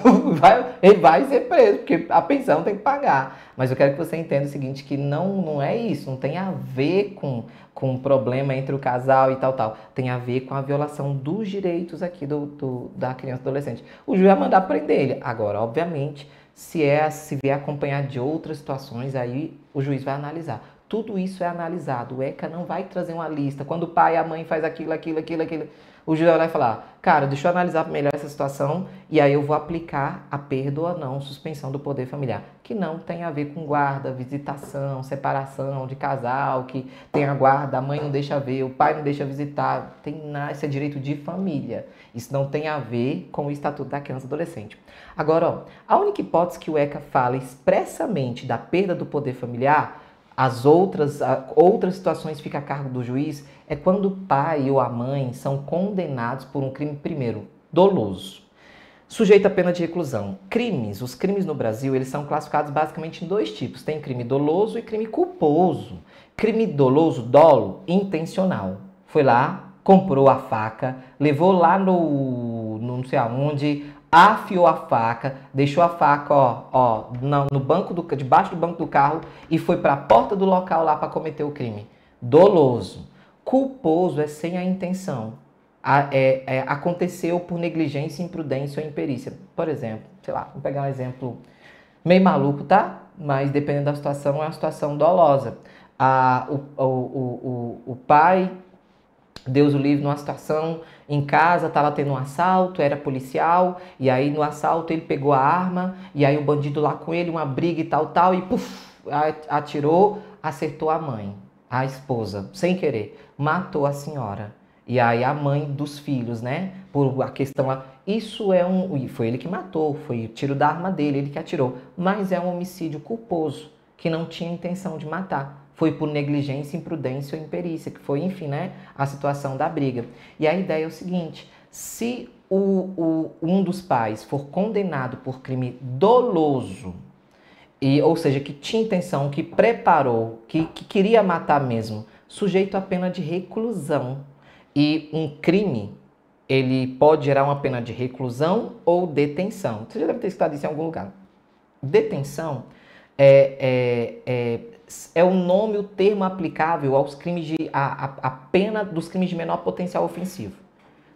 ele vai ser preso, porque a pensão tem que pagar. Mas eu quero que você entenda o seguinte, que não é isso, não tem a ver com um problema entre o casal e tal. Tem a ver com a violação dos direitos aqui da criança e adolescente. O juiz vai mandar prender ele. Agora, obviamente, se vier acompanhar de outras situações, aí o juiz vai analisar. Tudo isso é analisado. O ECA não vai trazer uma lista. Quando o pai e a mãe faz aquilo, o juiz vai lá e falar, cara, deixa eu analisar melhor essa situação e aí eu vou aplicar a perda ou não, suspensão do poder familiar, que não tem a ver com guarda, visitação, separação de casal, que tem a guarda, a mãe não deixa ver, o pai não deixa visitar, isso é direito de família. Isso não tem a ver com o Estatuto da Criança e Adolescente. Agora, ó, a única hipótese que o ECA fala expressamente da perda do poder familiar, as outras situações ficam a cargo do juiz, é quando o pai ou a mãe são condenados por um crime, primeiro, doloso, sujeito a pena de reclusão. Os crimes no Brasil, eles são classificados basicamente em dois tipos. Tem crime doloso e crime culposo. Crime doloso, dolo, intencional. Foi lá, comprou a faca, levou lá no não sei aonde, afiou a faca, deixou a faca no banco debaixo do banco do carro e foi para a porta do local lá para cometer o crime. Doloso. Culposo é sem a intenção. Aconteceu por negligência, imprudência ou imperícia. Por exemplo, sei lá, vamos pegar um exemplo meio maluco, tá? Mas dependendo da situação, é uma situação dolosa. O pai, Deus o livre, numa situação em casa, estava tendo um assalto, era policial, e aí no assalto ele pegou a arma, e aí o bandido lá com ele, uma briga e tal, e puf, atirou, acertou a mãe, a esposa, sem querer, matou a senhora. E aí a mãe dos filhos, né, por a questão lá, isso é foi ele que matou, foi o tiro da arma dele, ele que atirou, mas é um homicídio culposo, que não tinha intenção de matar. Foi por negligência, imprudência ou imperícia, que foi, enfim, né, a situação da briga. E a ideia é o seguinte, se um dos pais for condenado por crime doloso, ou seja, que tinha intenção, que preparou, que queria matar mesmo, sujeito a pena de reclusão. E um crime, ele pode gerar uma pena de reclusão ou detenção. Você já deve ter escutado isso em algum lugar. Detenção É o nome, o termo aplicável aos crimes a pena dos crimes de menor potencial ofensivo.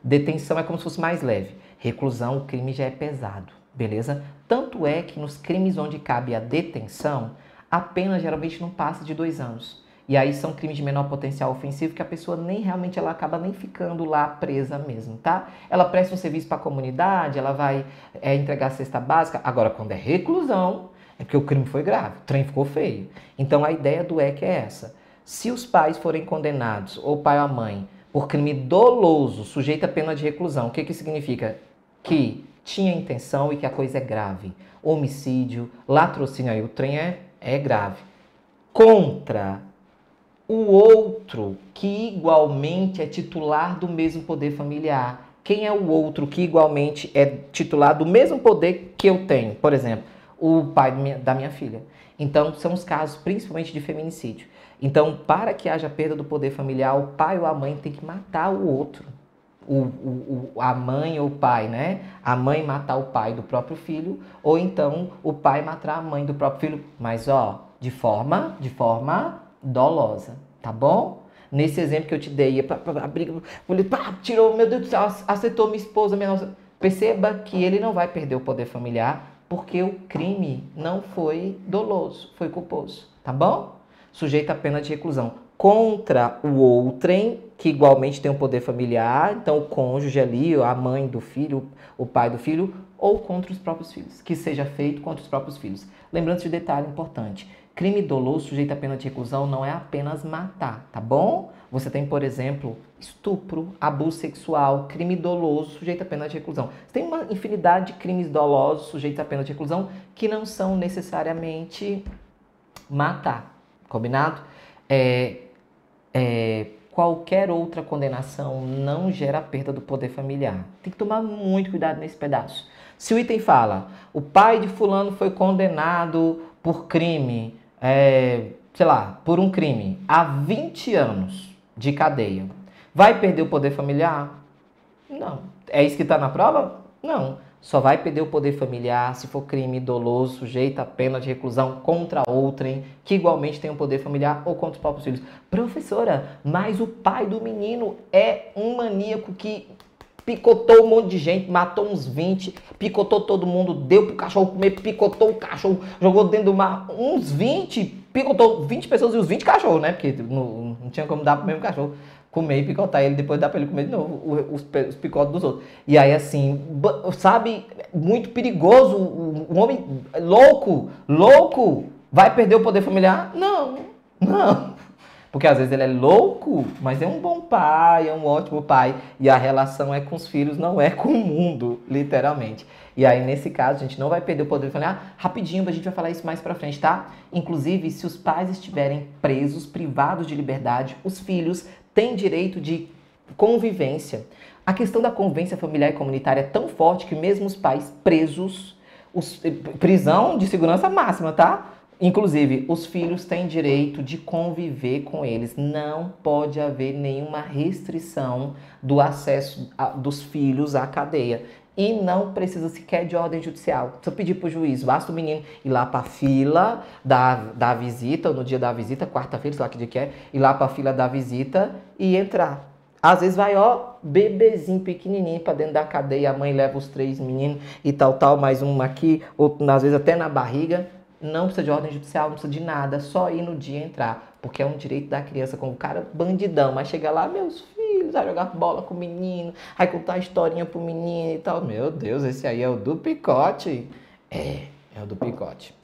Detenção é como se fosse mais leve. Reclusão, o crime já é pesado, beleza? Tanto é que nos crimes onde cabe a detenção, a pena geralmente não passa de 2 anos. E aí são crimes de menor potencial ofensivo que a pessoa nem realmente ela acaba nem ficando lá presa mesmo, tá? Ela presta um serviço para a comunidade, ela vai entregar a cesta básica. Agora, quando é reclusão, é porque o crime foi grave, o trem ficou feio. Então a ideia do EC é essa. Se os pais forem condenados, ou o pai ou a mãe, por crime doloso, sujeito a pena de reclusão, o que significa? Que tinha intenção e que a coisa é grave. Homicídio, latrocínio, aí o trem é grave. Contra o outro que igualmente é titular do mesmo poder familiar. Quem é o outro que igualmente é titular do mesmo poder que eu tenho? Por exemplo, o pai da minha filha. Então, são os casos principalmente de feminicídio. Então, para que haja perda do poder familiar, o pai ou a mãe tem que matar o outro. A mãe ou o pai, né? A mãe matar o pai do próprio filho, ou então o pai matar a mãe do próprio filho, mas de forma dolosa, tá bom? Nesse exemplo que eu te dei, a briga, tirou, meu Deus do céu, acertou minha esposa, perceba que ele não vai perder o poder familiar, porque o crime não foi doloso, foi culposo, tá bom? Sujeito a pena de reclusão. Contra o outrem, que igualmente tem um poder familiar, então o cônjuge ali, a mãe do filho, o pai do filho, ou contra os próprios filhos, que seja feito contra os próprios filhos. Lembrando de detalhe importante, crime doloso sujeito a pena de reclusão não é apenas matar, tá bom? Você tem, por exemplo, estupro, abuso sexual, crime doloso sujeito a pena de reclusão. Você tem uma infinidade de crimes dolosos sujeitos a pena de reclusão que não são necessariamente matar, combinado? Qualquer outra condenação não gera perda do poder familiar. Tem que tomar muito cuidado nesse pedaço. Se o item fala, o pai de fulano foi condenado por crime, por um crime, a 20 anos de cadeia, vai perder o poder familiar? Não. É isso que está na prova? Não. Só vai perder o poder familiar se for crime doloso, sujeito a pena de reclusão contra outrem, que igualmente tem um poder familiar ou contra os próprios filhos. Professora, mas o pai do menino é um maníaco que picotou um monte de gente, matou uns 20, picotou todo mundo, deu pro cachorro comer, picotou o cachorro, jogou dentro do mar, uns 20, picotou 20 pessoas e os 20 cachorros, né? Porque não tinha como dar pro mesmo cachorro comer e picotar ele, depois dá pra ele comer de novo os picotes dos outros. E aí, assim, sabe, muito perigoso, um homem louco, vai perder o poder familiar? Não. Porque às vezes ele é louco, mas é um bom pai, é um ótimo pai. E a relação é com os filhos, não é com o mundo, literalmente. E aí, nesse caso, a gente não vai perder o poder familiar. Rapidinho, a gente vai falar isso mais pra frente, tá? Inclusive, se os pais estiverem presos, privados de liberdade, os filhos têm direito de convivência. A questão da convivência familiar e comunitária é tão forte que mesmo os pais presos, prisão de segurança máxima, tá? Inclusive, os filhos têm direito de conviver com eles. Não pode haver nenhuma restrição do acesso dos filhos à cadeia. E não precisa sequer de ordem judicial. Se eu pedir para o juiz, basta o menino ir lá para a fila da visita, ou no dia da visita, quarta-feira, sei lá que dia que é, ir lá para a fila da visita e entrar. Às vezes vai, bebezinho pequenininho para dentro da cadeia, a mãe leva os 3 meninos e tal, mais um aqui, outro às vezes até na barriga. Não precisa de ordem judicial, não precisa de nada, só ir no dia entrar, porque é um direito da criança, como o cara bandidão, mas chega lá, meus filhos, vai jogar bola com o menino, vai contar a historinha pro menino e tal. Meu Deus, esse aí é o do picote. É o do picote.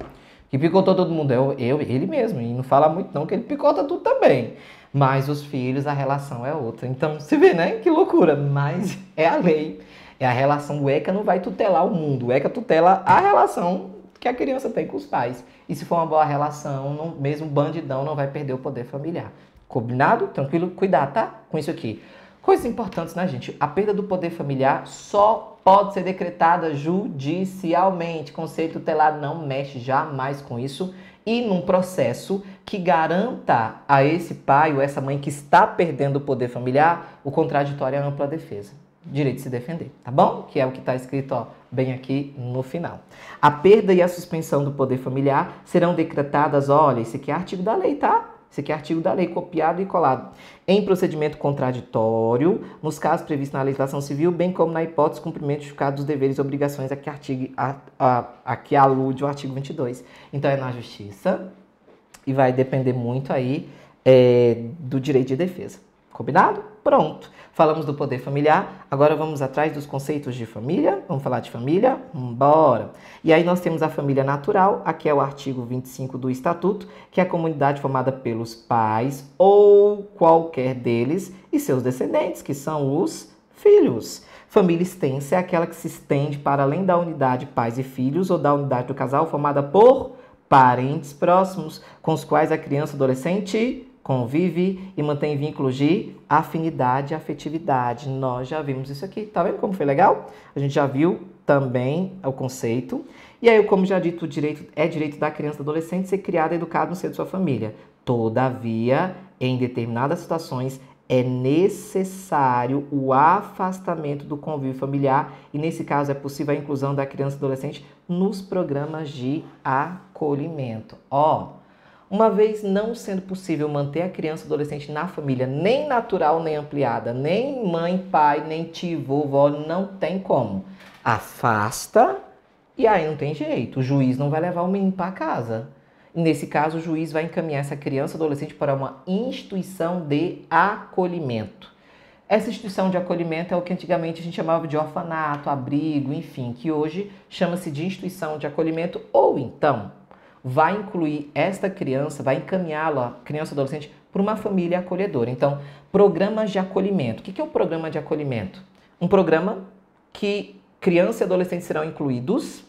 Que picotou todo mundo, ele mesmo, e não fala muito não, que ele picota tudo também. Mas os filhos, a relação é outra. Então, você vê, né? Que loucura, mas é a lei. É a relação, o ECA não vai tutelar o mundo, o ECA tutela a relação que a criança tem com os pais. E se for uma boa relação, mesmo bandidão não vai perder o poder familiar. Combinado? Tranquilo? Cuidado, tá? Com isso aqui. Coisas importantes, né, gente? A perda do poder familiar só pode ser decretada judicialmente. Conselho tutelar não mexe jamais com isso. E num processo que garanta a esse pai ou essa mãe que está perdendo o poder familiar, o contraditório é a ampla defesa. direito de se defender, tá bom? Que é o que está escrito, ó, bem aqui no final. A perda e a suspensão do poder familiar serão decretadas, olha, esse aqui é artigo da lei, tá? Esse aqui é artigo da lei, copiado e colado. Em procedimento contraditório, nos casos previstos na legislação civil, bem como na hipótese de cumprimento justificado dos deveres e obrigações a que alude o artigo 22. Então, é na justiça e vai depender muito aí do direito de defesa. Combinado? Pronto. Falamos do poder familiar, agora vamos atrás dos conceitos de família. Vamos falar de família? Bora! E aí nós temos a família natural, aqui é o artigo 25 do Estatuto, que é a comunidade formada pelos pais ou qualquer deles e seus descendentes, que são os filhos. Família extensa é aquela que se estende para além da unidade pais e filhos ou da unidade do casal formada por parentes próximos, com os quais a criança ou adolescente convive e mantém vínculos de afinidade e afetividade. Nós já vimos isso aqui. Tá vendo como foi legal? A gente já viu também o conceito. E aí, como já dito, o direito é direito da criança e do adolescente ser criado e educado no seio de sua família. Todavia, em determinadas situações, é necessário o afastamento do convívio familiar e, nesse caso, é possível a inclusão da criança e do adolescente nos programas de acolhimento. Uma vez não sendo possível manter a criança e adolescente na família, nem natural, nem ampliada, nem mãe, pai, nem tio, vovó, não tem como. Afasta e aí não tem jeito. O juiz não vai levar o menino para casa. Nesse caso, o juiz vai encaminhar essa criança ou adolescente para uma instituição de acolhimento. Essa instituição de acolhimento é o que antigamente a gente chamava de orfanato, abrigo, enfim, que hoje chama-se de instituição de acolhimento, ou então vai incluir esta criança, vai encaminhá-la, criança ou adolescente, para uma família acolhedora. Então, programas de acolhimento. O que é um programa de acolhimento? Um programa que criança e adolescente serão incluídos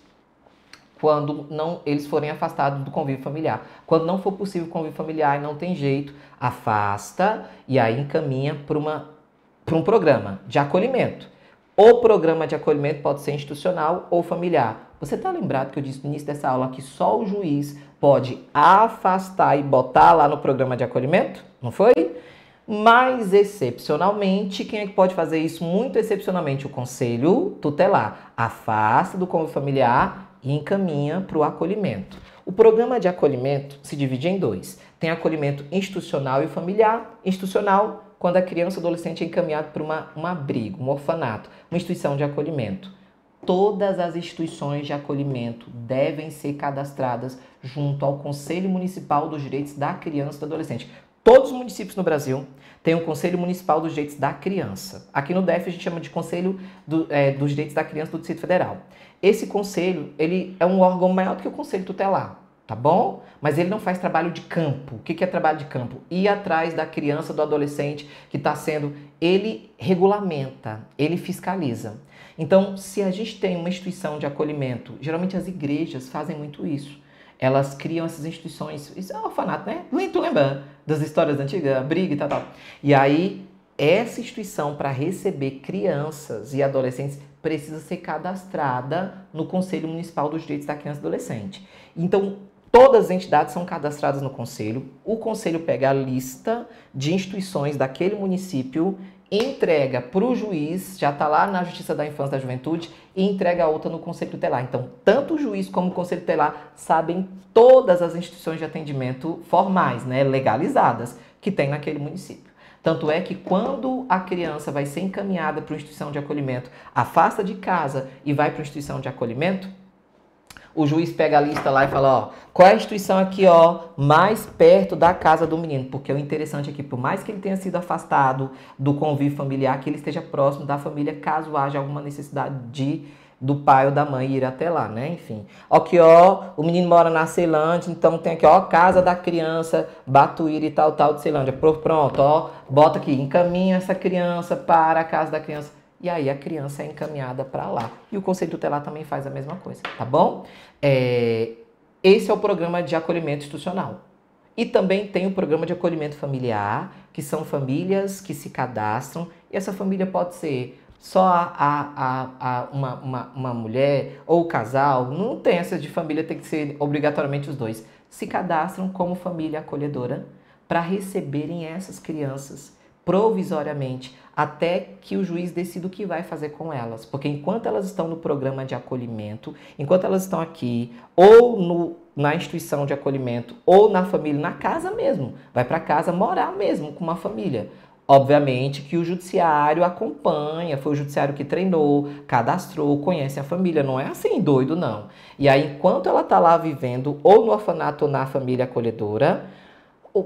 quando eles forem afastados do convívio familiar. Quando não for possível o convívio familiar e não tem jeito, afasta e aí encaminha para um programa de acolhimento. O programa de acolhimento pode ser institucional ou familiar. Você está lembrado que eu disse no início dessa aula que só o juiz pode afastar e botar lá no programa de acolhimento? Não foi? Mas, excepcionalmente, quem é que pode fazer isso? Muito excepcionalmente, o conselho tutelar. Afasta do convívio familiar e encaminha para o acolhimento. O programa de acolhimento se divide em dois. Tem acolhimento institucional e familiar. Institucional, quando a criança ou adolescente é encaminhado para um abrigo, um orfanato, uma instituição de acolhimento. Todas as instituições de acolhimento devem ser cadastradas junto ao Conselho Municipal dos Direitos da Criança e do Adolescente. Todos os municípios no Brasil têm um Conselho Municipal dos Direitos da Criança. Aqui no DF a gente chama de Conselho dos Direitos da Criança do Distrito Federal. Esse conselho, ele é um órgão maior do que o Conselho Tutelar, tá bom? Mas ele não faz trabalho de campo. O que é trabalho de campo? Ir atrás da criança, do adolescente que está sendo... Ele regulamenta, ele fiscaliza. Então, se a gente tem uma instituição de acolhimento, geralmente as igrejas fazem muito isso. Elas criam essas instituições, isso é um orfanato, né? Tu lembra das histórias antigas, briga e tal. E aí, essa instituição, para receber crianças e adolescentes, precisa ser cadastrada no Conselho Municipal dos Direitos da Criança e Adolescente. Então, todas as entidades são cadastradas no conselho. O conselho pega a lista de instituições daquele município, entrega para o juiz, já está lá na Justiça da Infância e da Juventude, e entrega a outra no Conselho Tutelar. Então, tanto o juiz como o Conselho Tutelar sabem todas as instituições de atendimento formais, né, legalizadas, que tem naquele município. Tanto é que quando a criança vai ser encaminhada para uma instituição de acolhimento, afasta de casa e vai para uma instituição de acolhimento, o juiz pega a lista lá e fala, ó, qual é a instituição aqui, ó, mais perto da casa do menino? Porque o interessante é que, por mais que ele tenha sido afastado do convívio familiar, que ele esteja próximo da família, caso haja alguma necessidade do pai ou da mãe ir até lá, né? Enfim. Aqui, ó, o menino mora na Ceilândia, então tem aqui, ó, casa da criança, Batuíra e tal de Ceilândia. Pronto, ó, bota aqui, encaminha essa criança para a casa da criança. E aí a criança é encaminhada para lá. E o Conselho Tutelar também faz a mesma coisa, tá bom? Esse é o programa de acolhimento institucional. E também tem o programa de acolhimento familiar, que são famílias que se cadastram. E essa família pode ser só uma mulher ou o casal. Não tem essa de família, tem que ser obrigatoriamente os dois. Se cadastram como família acolhedora para receberem essas crianças provisoriamente, até que o juiz decida o que vai fazer com elas. Porque enquanto elas estão no programa de acolhimento, enquanto elas estão aqui, ou na instituição de acolhimento, ou na família, na casa mesmo, vai para casa morar mesmo com uma família. Obviamente que o judiciário acompanha, foi o judiciário que treinou, cadastrou, conhece a família, não é assim doido não. E aí, enquanto ela está lá vivendo, ou no orfanato ou na família acolhedora,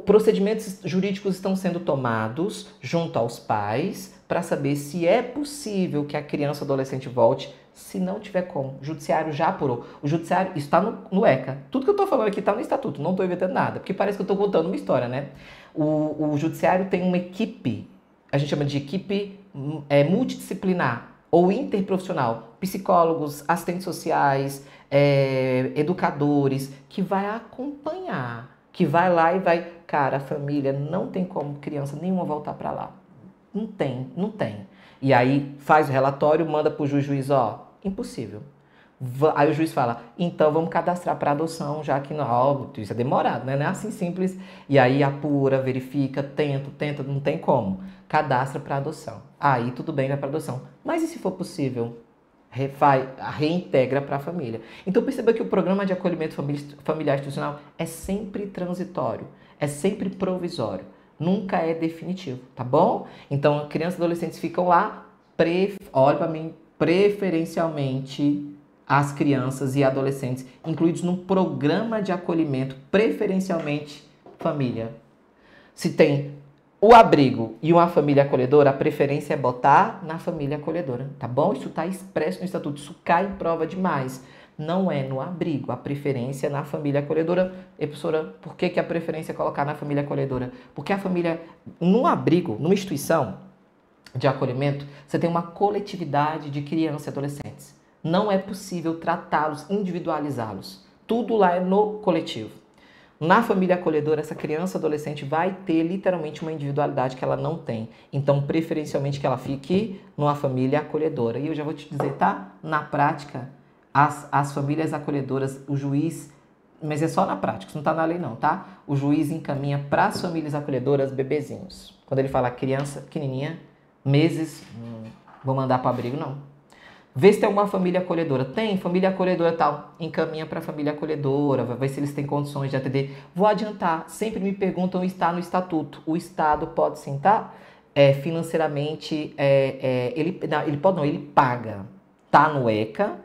procedimentos jurídicos estão sendo tomados junto aos pais para saber se é possível que a criança ou adolescente volte. Se não tiver como, o judiciário já apurou. O judiciário está no ECA. Tudo que eu estou falando aqui está no estatuto, não estou inventando nada, porque parece que eu estou contando uma história, né? O judiciário tem uma equipe, a gente chama de equipe multidisciplinar ou interprofissional, psicólogos, assistentes sociais, educadores, que vai acompanhar, que vai lá e vai, cara, a família não tem como criança nenhuma voltar para lá. Não tem, não tem. E aí faz o relatório, manda pro juiz, ó, impossível. Aí o juiz fala, então vamos cadastrar para adoção, já que não, isso é demorado, né? Não é assim simples. E aí apura, verifica, tenta, não tem como. Cadastra para adoção. Aí tudo bem, vai para adoção. Mas e se for possível? Reintegra para a família. Então perceba que o programa de acolhimento familiar institucional é sempre transitório, é sempre provisório, nunca é definitivo, tá bom? Então crianças e adolescentes ficam lá, olha para mim, preferencialmente as crianças e adolescentes incluídos num programa de acolhimento, preferencialmente família. Se tem o abrigo e uma família acolhedora, a preferência é botar na família acolhedora, tá bom? Isso está expresso no estatuto, isso cai em prova demais. Não é no abrigo, a preferência é na família acolhedora. E professora, por que a preferência é colocar na família acolhedora? Porque a família, num abrigo, numa instituição de acolhimento, você tem uma coletividade de crianças e adolescentes. Não é possível tratá-los, individualizá-los. Tudo lá é no coletivo. Na família acolhedora, essa criança ou adolescente vai ter literalmente uma individualidade que ela não tem. Então, preferencialmente que ela fique numa família acolhedora. E eu já vou te dizer, tá? Na prática, as famílias acolhedoras, o juiz, mas é só na prática, isso não tá na lei não, tá? O juiz encaminha para as famílias acolhedoras bebezinhos. Quando ele fala criança pequenininha, meses, vou mandar para abrigo, não. Vê se tem alguma família acolhedora. Tem, família acolhedora tal. Encaminha para a família acolhedora, vai ver se eles têm condições de atender. Vou adiantar, sempre me perguntam, está no estatuto. O Estado pode sim, tá? Financeiramente, ele paga. Tá no ECA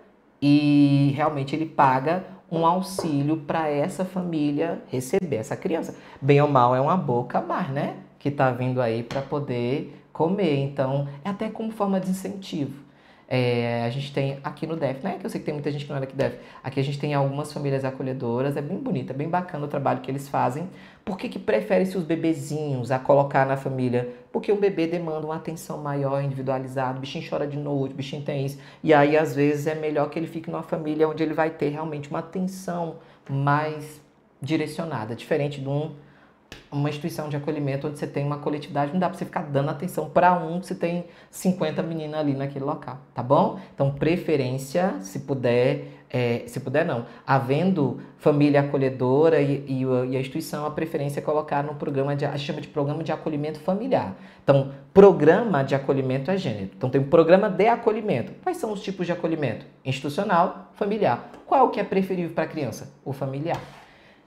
e realmente ele paga um auxílio para essa família receber essa criança. Bem ou mal é uma boca a mais, né? Que tá vindo aí para poder comer. Então, é até como forma de incentivo. A gente tem aqui no DF, né? Que eu sei que tem muita gente que não é daqui do DF. Aqui a gente tem algumas famílias acolhedoras, é bem bonito, é bem bacana o trabalho que eles fazem. Por que prefere-se os bebezinhos a colocar na família? Porque um bebê demanda uma atenção maior, individualizada, o bichinho chora de noite, o bichinho tem isso. E aí, às vezes, é melhor que ele fique numa família onde ele vai ter realmente uma atenção mais direcionada, diferente de uma instituição de acolhimento onde você tem uma coletividade, não dá para você ficar dando atenção para que você tem 50 meninas ali naquele local, tá bom? Então, preferência, se puder não, havendo família acolhedora e a instituição, a preferência é colocar no programa, a gente chama de programa de acolhimento familiar. Então, programa de acolhimento é gênero. Então, tem um programa de acolhimento. Quais são os tipos de acolhimento? Institucional, familiar. Qual que é preferível para a criança? O familiar.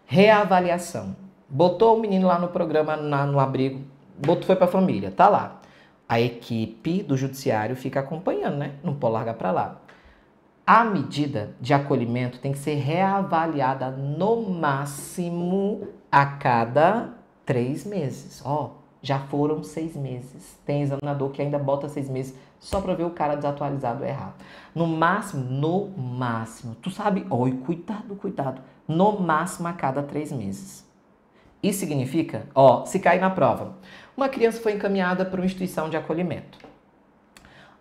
Reavaliação. Botou o menino lá no programa, no abrigo, foi para a família, tá lá. A equipe do judiciário fica acompanhando, né? Não pode largar para lá. A medida de acolhimento tem que ser reavaliada no máximo a cada 3 meses. Já foram 6 meses. Tem examinador que ainda bota 6 meses só para ver o cara desatualizado ou errado. No máximo. Tu sabe? Cuidado. No máximo a cada 3 meses. Isso significa, se cair na prova, uma criança foi encaminhada para uma instituição de acolhimento.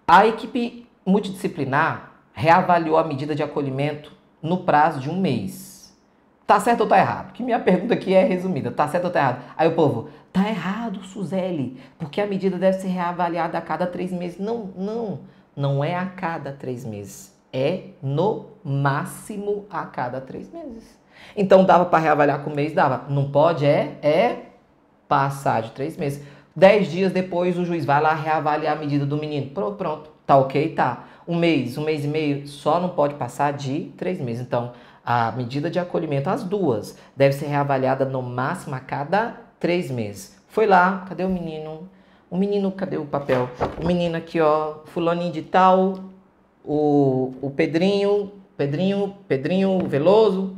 A equipe multidisciplinar reavaliou a medida de acolhimento no prazo de 1 mês. Tá certo ou tá errado? Que minha pergunta aqui é resumida. Tá certo ou tá errado? Aí o povo, tá errado, Suzeli, porque a medida deve ser reavaliada a cada 3 meses. Não é a cada 3 meses. É no máximo a cada 3 meses. Então, dava para reavaliar com um mês? Dava. Não pode, passar de 3 meses. 10 dias depois o juiz vai lá reavaliar a medida do menino. Pronto, tá ok? Tá. Um mês e meio, só não pode passar de 3 meses. Então, a medida de acolhimento, as duas, deve ser reavaliada no máximo a cada 3 meses. Foi lá, cadê o menino? O menino, cadê o papel? O menino aqui, ó, fulaninho de tal, o Pedrinho Veloso.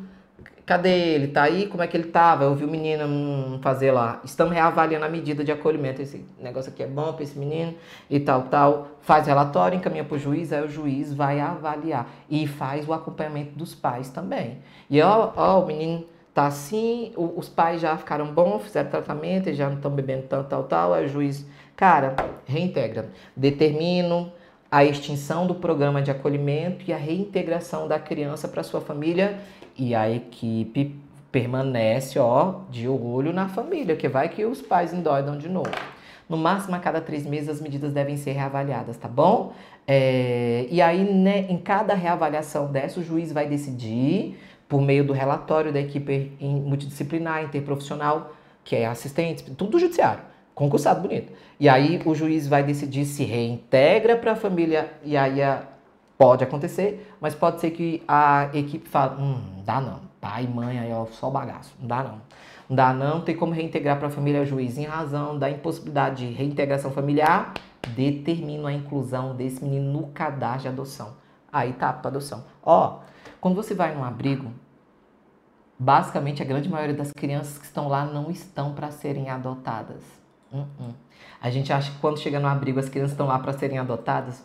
Cadê ele? Tá aí? Como é que ele tava? Eu vi o menino fazer lá. Estamos reavaliando a medida de acolhimento. Esse negócio aqui é bom para esse menino e tal. Faz relatório, encaminha para o juiz, aí o juiz vai avaliar. E faz o acompanhamento dos pais também. E ó, o menino tá assim, os pais já ficaram bons, fizeram tratamento, eles já não estão bebendo tal. Aí o juiz, cara, reintegra. Determino a extinção do programa de acolhimento e a reintegração da criança para sua família. E a equipe permanece, ó, de olho na família, que vai que os pais endoidam de novo. No máximo, a cada 3 meses, as medidas devem ser reavaliadas, tá bom? E aí, né, em cada reavaliação dessa, o juiz vai decidir, por meio do relatório da equipe multidisciplinar, interprofissional, que é assistente, tudo do judiciário, concursado bonito. E aí, o juiz vai decidir se reintegra para a família, e aí pode acontecer, mas pode ser que a equipe fale, dá não, pai e mãe aí ó, só bagaço, não dá não, tem como reintegrar para a família. O juiz, em razão da impossibilidade de reintegração familiar, determina a inclusão desse menino no cadastro de adoção. Aí tá para adoção. Ó, quando você vai num abrigo, basicamente a grande maioria das crianças que estão lá não estão para serem adotadas. A gente acha que quando chega no abrigo as crianças estão lá para serem adotadas.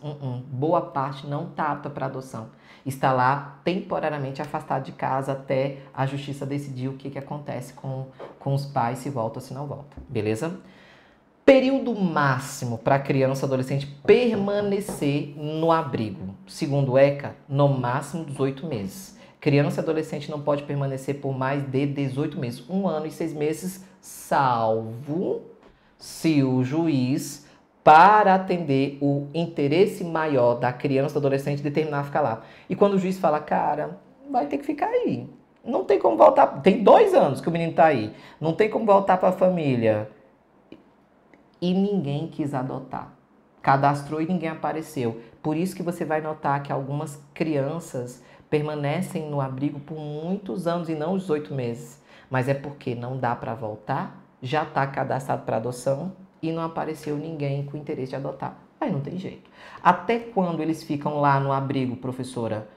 Boa parte não está apta para adoção. Está lá temporariamente afastado de casa até a justiça decidir o que acontece com os pais, se volta ou se não volta. Beleza? Período máximo para a criança ou adolescente permanecer no abrigo. Segundo o ECA, no máximo 18 meses. Criança e adolescente não pode permanecer por mais de 18 meses. 1 ano e 6 meses, salvo se o juiz, para atender o interesse maior da criança ou adolescente, determinar ficar lá. E quando o juiz fala, cara, vai ter que ficar aí. Não tem como voltar. Tem 2 anos que o menino tá aí. Não tem como voltar para a família. E ninguém quis adotar. Cadastrou e ninguém apareceu. Por isso que você vai notar que algumas crianças permanecem no abrigo por muitos anos e não os 18 meses. Mas é porque não dá para voltar, já está cadastrado para adoção e não apareceu ninguém com interesse de adotar. Aí não tem jeito. Até quando eles ficam lá no abrigo, professora?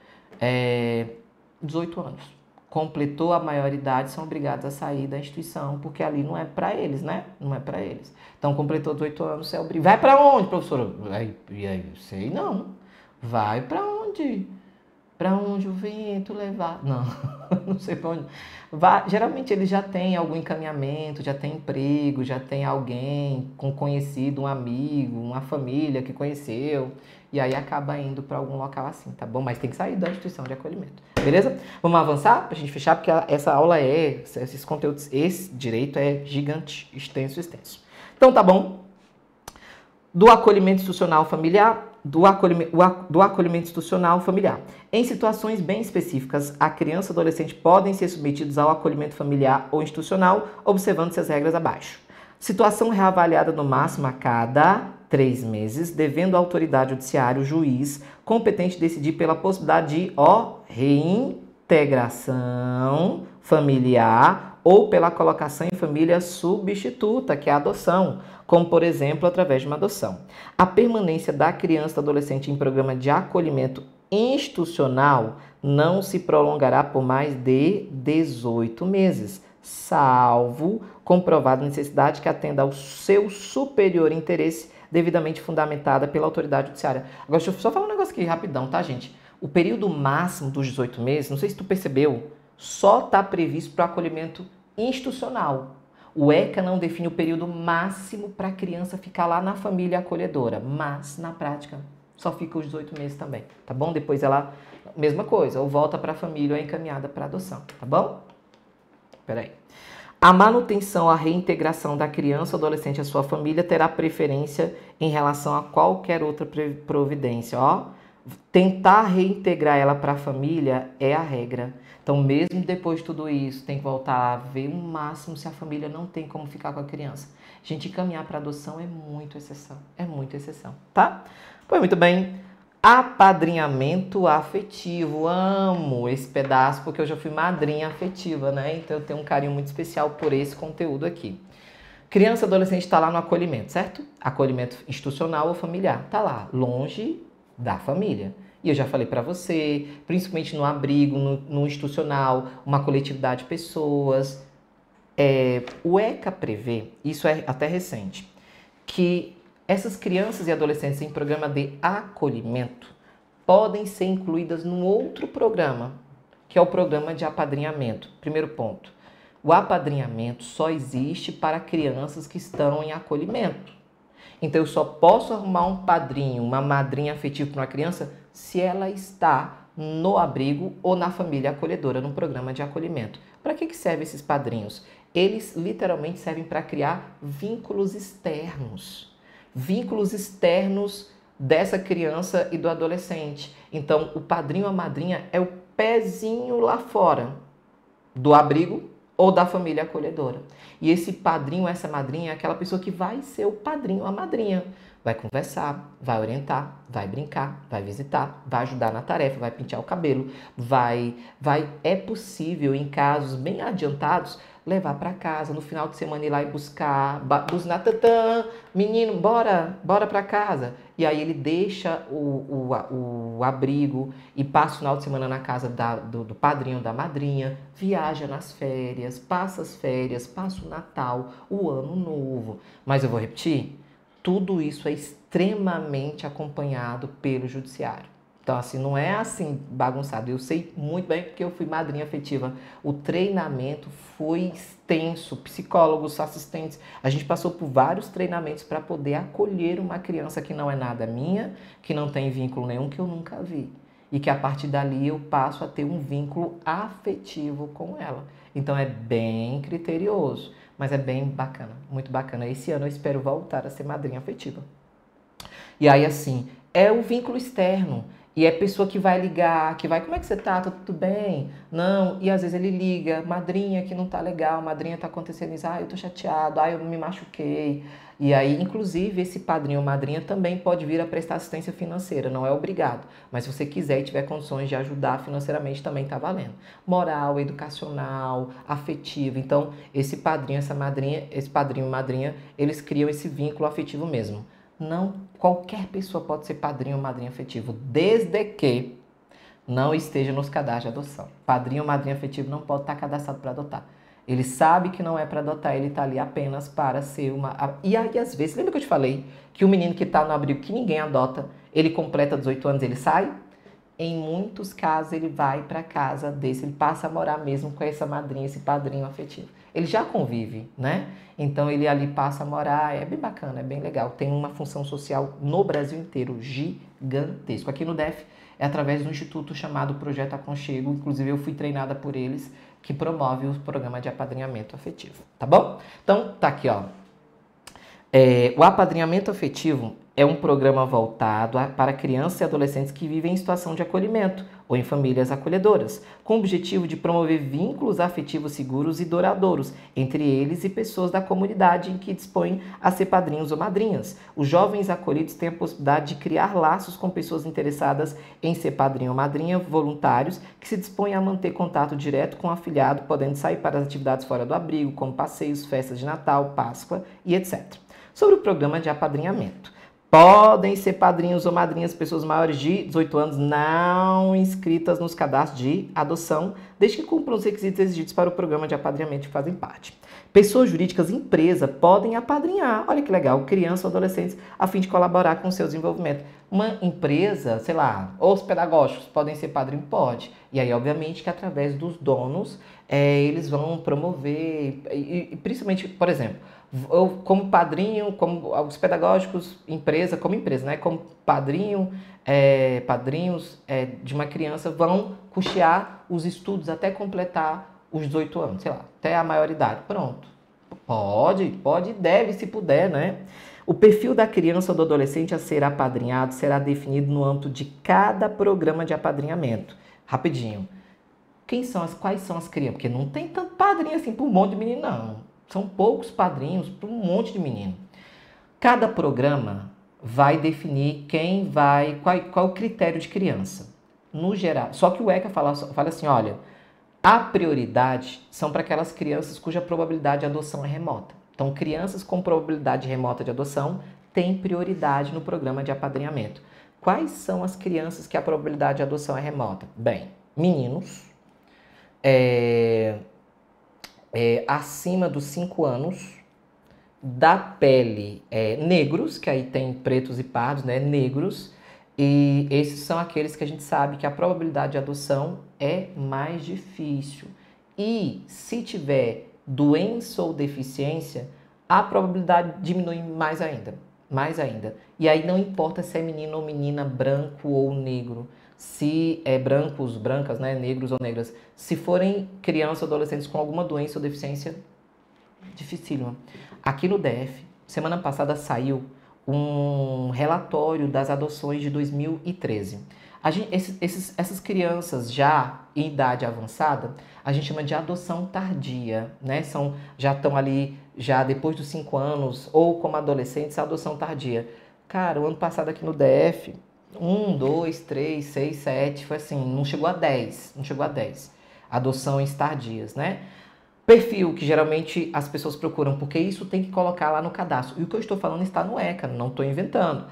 18 anos. Completou a maioridade, são obrigados a sair da instituição, porque ali não é para eles, né? Não é para eles. Então, completou 18 anos, você é obrigado. Vai para onde, professora? E aí, sei não. Vai para onde? Para onde o vento levar? Não, não sei para onde. Geralmente ele já tem algum encaminhamento, já tem emprego, já tem alguém com conhecido, um amigo, uma família que conheceu. E aí acaba indo para algum local assim, tá bom? Mas tem que sair da instituição de acolhimento. Beleza? Vamos avançar para a gente fechar, porque essa aula esses conteúdos, esse direito é gigante, extenso. Então tá bom. Do acolhimento institucional familiar. Do acolhimento institucional familiar. Em situações bem específicas, a criança e o adolescente podem ser submetidos ao acolhimento familiar ou institucional, observando-se as regras abaixo. Situação reavaliada no máximo a cada 3 meses, devendo a autoridade judiciária, o juiz, competente decidir pela possibilidade de reintegração familiar ou pela colocação em família substituta, que é a adoção, como, por exemplo, através de uma adoção. A permanência da criança e do adolescente em programa de acolhimento institucional não se prolongará por mais de 18 meses, salvo comprovada necessidade que atenda ao seu superior interesse devidamente fundamentada pela autoridade judiciária. Agora, deixa eu só falar um negócio aqui rapidão, tá, gente? O período máximo dos 18 meses, não sei se tu percebeu, só está previsto para o acolhimento institucional. O ECA não define o período máximo para a criança ficar lá na família acolhedora, mas, na prática, só fica os 18 meses também, tá bom? Depois ela, mesma coisa, ou volta para a família ou é encaminhada para adoção, tá bom? Peraí. A manutenção, a reintegração da criança ou adolescente à sua família terá preferência em relação a qualquer outra providência, ó. Tentar reintegrar ela para a família é a regra. Então, mesmo depois de tudo isso, tem que voltar a ver o máximo se a família não tem como ficar com a criança. Gente, encaminhar para adoção é muito exceção, tá? Pois muito bem. Apadrinhamento afetivo. Amo esse pedaço porque eu já fui madrinha afetiva, né? Então eu tenho um carinho muito especial por esse conteúdo aqui. Criança e adolescente está lá no acolhimento, certo? Acolhimento institucional ou familiar. Está lá, longe da família. E eu já falei para você, principalmente no abrigo, no institucional, uma coletividade de pessoas. O ECA prevê, isso é até recente, que essas crianças e adolescentes em programa de acolhimento podem ser incluídas num outro programa, que é o programa de apadrinhamento. Primeiro ponto. O apadrinhamento só existe para crianças que estão em acolhimento. Então, eu só posso arrumar um padrinho, uma madrinha afetiva para uma criança se ela está no abrigo ou na família acolhedora, no programa de acolhimento. Para que servem esses padrinhos? Eles literalmente servem para criar vínculos externos. Vínculos externos dessa criança e do adolescente. Então, o padrinho ou a madrinha é o pezinho lá fora do abrigo ou da família acolhedora. E esse padrinho, essa madrinha, é aquela pessoa que vai ser o padrinho ou a madrinha. Vai conversar, vai orientar, vai brincar, vai visitar, vai ajudar na tarefa, vai pentear o cabelo, é possível, em casos bem adiantados, levar para casa, no final de semana ir lá e buscar, buzinar, tatã, menino, bora para casa. E aí ele deixa o abrigo e passa o final de semana na casa do padrinho ou da madrinha, viaja nas férias, passa as férias, passa o Natal, o Ano Novo. Mas eu vou repetir, tudo isso é extremamente acompanhado pelo judiciário. Então, assim, não é assim bagunçado. Eu sei muito bem porque eu fui madrinha afetiva. O treinamento foi extenso. Psicólogos, assistentes. A gente passou por vários treinamentos para poder acolher uma criança que não é nada minha, que não tem vínculo nenhum, que eu nunca vi. E que a partir dali eu passo a ter um vínculo afetivo com ela. Então, é bem criterioso, mas é bem bacana, muito bacana. Esse ano eu espero voltar a ser madrinha afetiva. E aí, assim, é o vínculo externo. E é pessoa que vai ligar, que vai, como é que você tá? Tá tudo bem? Não. E às vezes ele liga, madrinha que não tá legal, madrinha tá acontecendo isso, eu tô chateado, eu me machuquei. E aí, inclusive, esse padrinho ou madrinha também pode vir a prestar assistência financeira, não é obrigado. Mas se você quiser e tiver condições de ajudar financeiramente, também tá valendo. Moral, educacional, afetivo. Então, esse padrinho, essa madrinha, esse padrinho ou madrinha, eles criam esse vínculo afetivo mesmo. Não, qualquer pessoa pode ser padrinho ou madrinha afetivo, desde que não esteja nos cadastros de adoção. Padrinho ou madrinha afetivo não pode estar cadastrado para adotar. Ele sabe que não é para adotar, ele está ali apenas para ser uma... E aí, às vezes, lembra que eu te falei que o menino que está no abrigo que ninguém adota, ele completa 18 anos, ele sai? Em muitos casos, ele vai para casa desse, ele passa a morar mesmo com essa madrinha, esse padrinho afetivo. Ele já convive, né? Então, ele ali passa a morar, é bem bacana, é bem legal. Tem uma função social no Brasil inteiro, gigantesco. Aqui no DF, é através do instituto chamado Projeto Aconchego, inclusive eu fui treinada por eles, que promove o programa de apadrinhamento afetivo, tá bom? Então, tá aqui, ó. O apadrinhamento afetivo é um programa voltado para crianças e adolescentes que vivem em situação de acolhimento ou em famílias acolhedoras, com o objetivo de promover vínculos afetivos seguros e duradouros entre eles e pessoas da comunidade em que dispõem a ser padrinhos ou madrinhas. Os jovens acolhidos têm a possibilidade de criar laços com pessoas interessadas em ser padrinho ou madrinha, voluntários, que se dispõem a manter contato direto com o afilhado, podendo sair para as atividades fora do abrigo, como passeios, festas de Natal, Páscoa e etc. Sobre o programa de apadrinhamento. Podem ser padrinhos ou madrinhas pessoas maiores de 18 anos não inscritas nos cadastros de adoção, desde que cumpram os requisitos exigidos para o programa de apadrinhamento que fazem parte. Pessoas jurídicas, empresa, podem apadrinhar, olha que legal, crianças ou adolescentes, a fim de colaborar com o seu desenvolvimento. Uma empresa, sei lá, os pedagógicos podem ser padrinho? Pode. E aí, obviamente, que através dos donos, eles vão promover, e principalmente, por exemplo, eu, como padrinho, como os pedagógicos, empresa, né? Como padrinho, padrinhos de uma criança vão custear os estudos até completar os 18 anos, sei lá, até a maioridade. Pronto. Pode e deve, se puder, né? O perfil da criança ou do adolescente a ser apadrinhado será definido no âmbito de cada programa de apadrinhamento. Rapidinho. Quais são as crianças? Porque não tem tanto padrinho assim para um monte de menino, não. São poucos padrinhos para um monte de menino. Cada programa vai definir qual é o critério de criança, no geral. Só que o ECA fala assim, olha, a prioridade são para aquelas crianças cuja probabilidade de adoção é remota. Então, crianças com probabilidade remota de adoção têm prioridade no programa de apadrinhamento. Quais são as crianças que a probabilidade de adoção é remota? Bem, meninos acima dos 5 anos, da pele negros, que aí tem pretos e pardos, né? Negros, e esses são aqueles que a gente sabe que a probabilidade de adoção é mais difícil. E se tiver doença ou deficiência, a probabilidade diminui mais ainda. Mais ainda. E aí não importa se é menino ou menina, branco ou negro, se é brancos, brancas, né, negros ou negras, se forem crianças ou adolescentes com alguma doença ou deficiência, dificílimo. Aqui no DF, semana passada saiu um relatório das adoções de 2013. Essas crianças já em idade avançada, a gente chama de adoção tardia, né? Já estão ali, já depois dos 5 anos, ou como adolescentes, a adoção tardia. Cara, o ano passado aqui no DF, 1, 2, 3, 6, 7, foi assim, não chegou a 10, adoções tardias, né? Perfil que geralmente as pessoas procuram, porque isso tem que colocar lá no cadastro. E o que eu estou falando está no ECA, não estou inventando.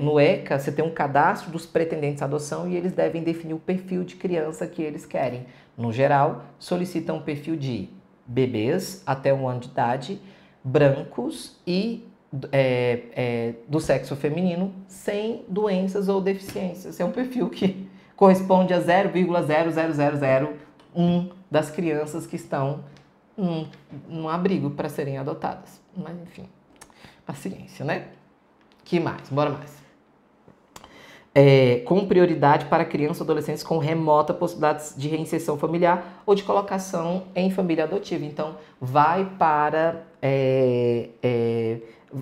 No ECA, você tem um cadastro dos pretendentes à adoção e eles devem definir o perfil de criança que eles querem. No geral, solicitam um perfil de bebês até 1 ano de idade, brancos e do sexo feminino, sem doenças ou deficiências. É um perfil que corresponde a 0,00001 das crianças que estão num abrigo para serem adotadas. Mas, enfim, paciência, né? Que mais? Bora mais. Com prioridade para crianças e adolescentes com remota possibilidade de reinserção familiar ou de colocação em família adotiva. Então, vai para...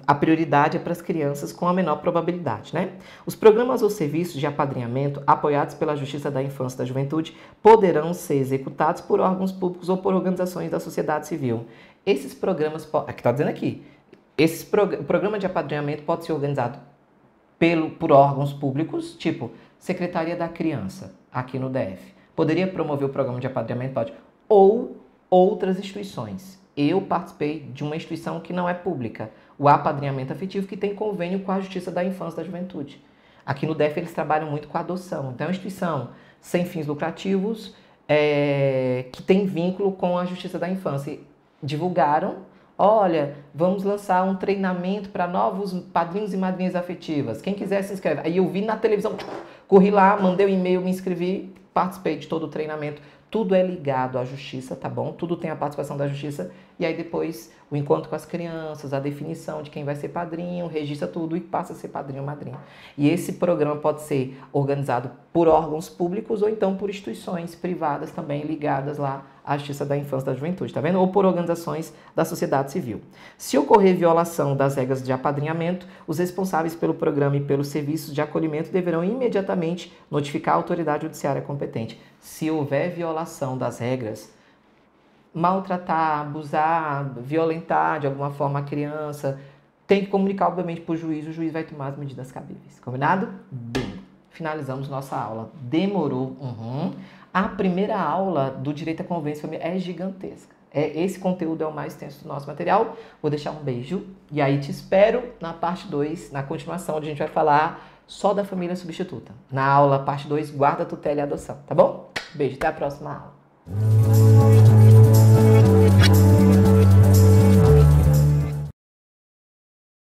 a prioridade é para as crianças com a menor probabilidade, né? Os programas ou serviços de apadrinhamento apoiados pela Justiça da Infância e da Juventude poderão ser executados por órgãos públicos ou por organizações da sociedade civil. Esses programas, aqui está dizendo aqui, o programa de apadrinhamento pode ser organizado por órgãos públicos, tipo Secretaria da Criança, aqui no DF. Poderia promover o programa de apadrinhamento? Pode. Ou outras instituições. Eu participei de uma instituição que não é pública, o apadrinhamento afetivo, que tem convênio com a Justiça da Infância e da Juventude. Aqui no DF eles trabalham muito com a adoção. Então é uma instituição sem fins lucrativos, que tem vínculo com a Justiça da Infância. E divulgaram, olha, vamos lançar um treinamento para novos padrinhos e madrinhas afetivas. Quem quiser se inscreve. Aí eu vi na televisão, corri lá, mandei um e-mail, me inscrevi, participei de todo o treinamento. Tudo é ligado à justiça, tá bom? Tudo tem a participação da justiça. E aí depois o encontro com as crianças, a definição de quem vai ser padrinho, registra tudo e passa a ser padrinho ou madrinha. E esse programa pode ser organizado por órgãos públicos ou então por instituições privadas também ligadas lá à Justiça da Infância e da Juventude, tá vendo? Ou por organizações da sociedade civil. Se ocorrer violação das regras de apadrinhamento, os responsáveis pelo programa e pelos serviços de acolhimento deverão imediatamente notificar a autoridade judiciária competente. Se houver violação das regras, maltratar, abusar, violentar de alguma forma a criança, tem que comunicar, obviamente, para o juiz vai tomar as medidas cabíveis. Combinado? Bem, finalizamos nossa aula. Demorou. A primeira aula do Direito à Convivência Familiar é gigantesca. Esse conteúdo é o mais extenso do nosso material. Vou deixar um beijo e aí te espero na parte 2, na continuação, onde a gente vai falar só da família substituta. Na aula parte 2, guarda, tutela e adoção, tá bom? Beijo, até a próxima aula.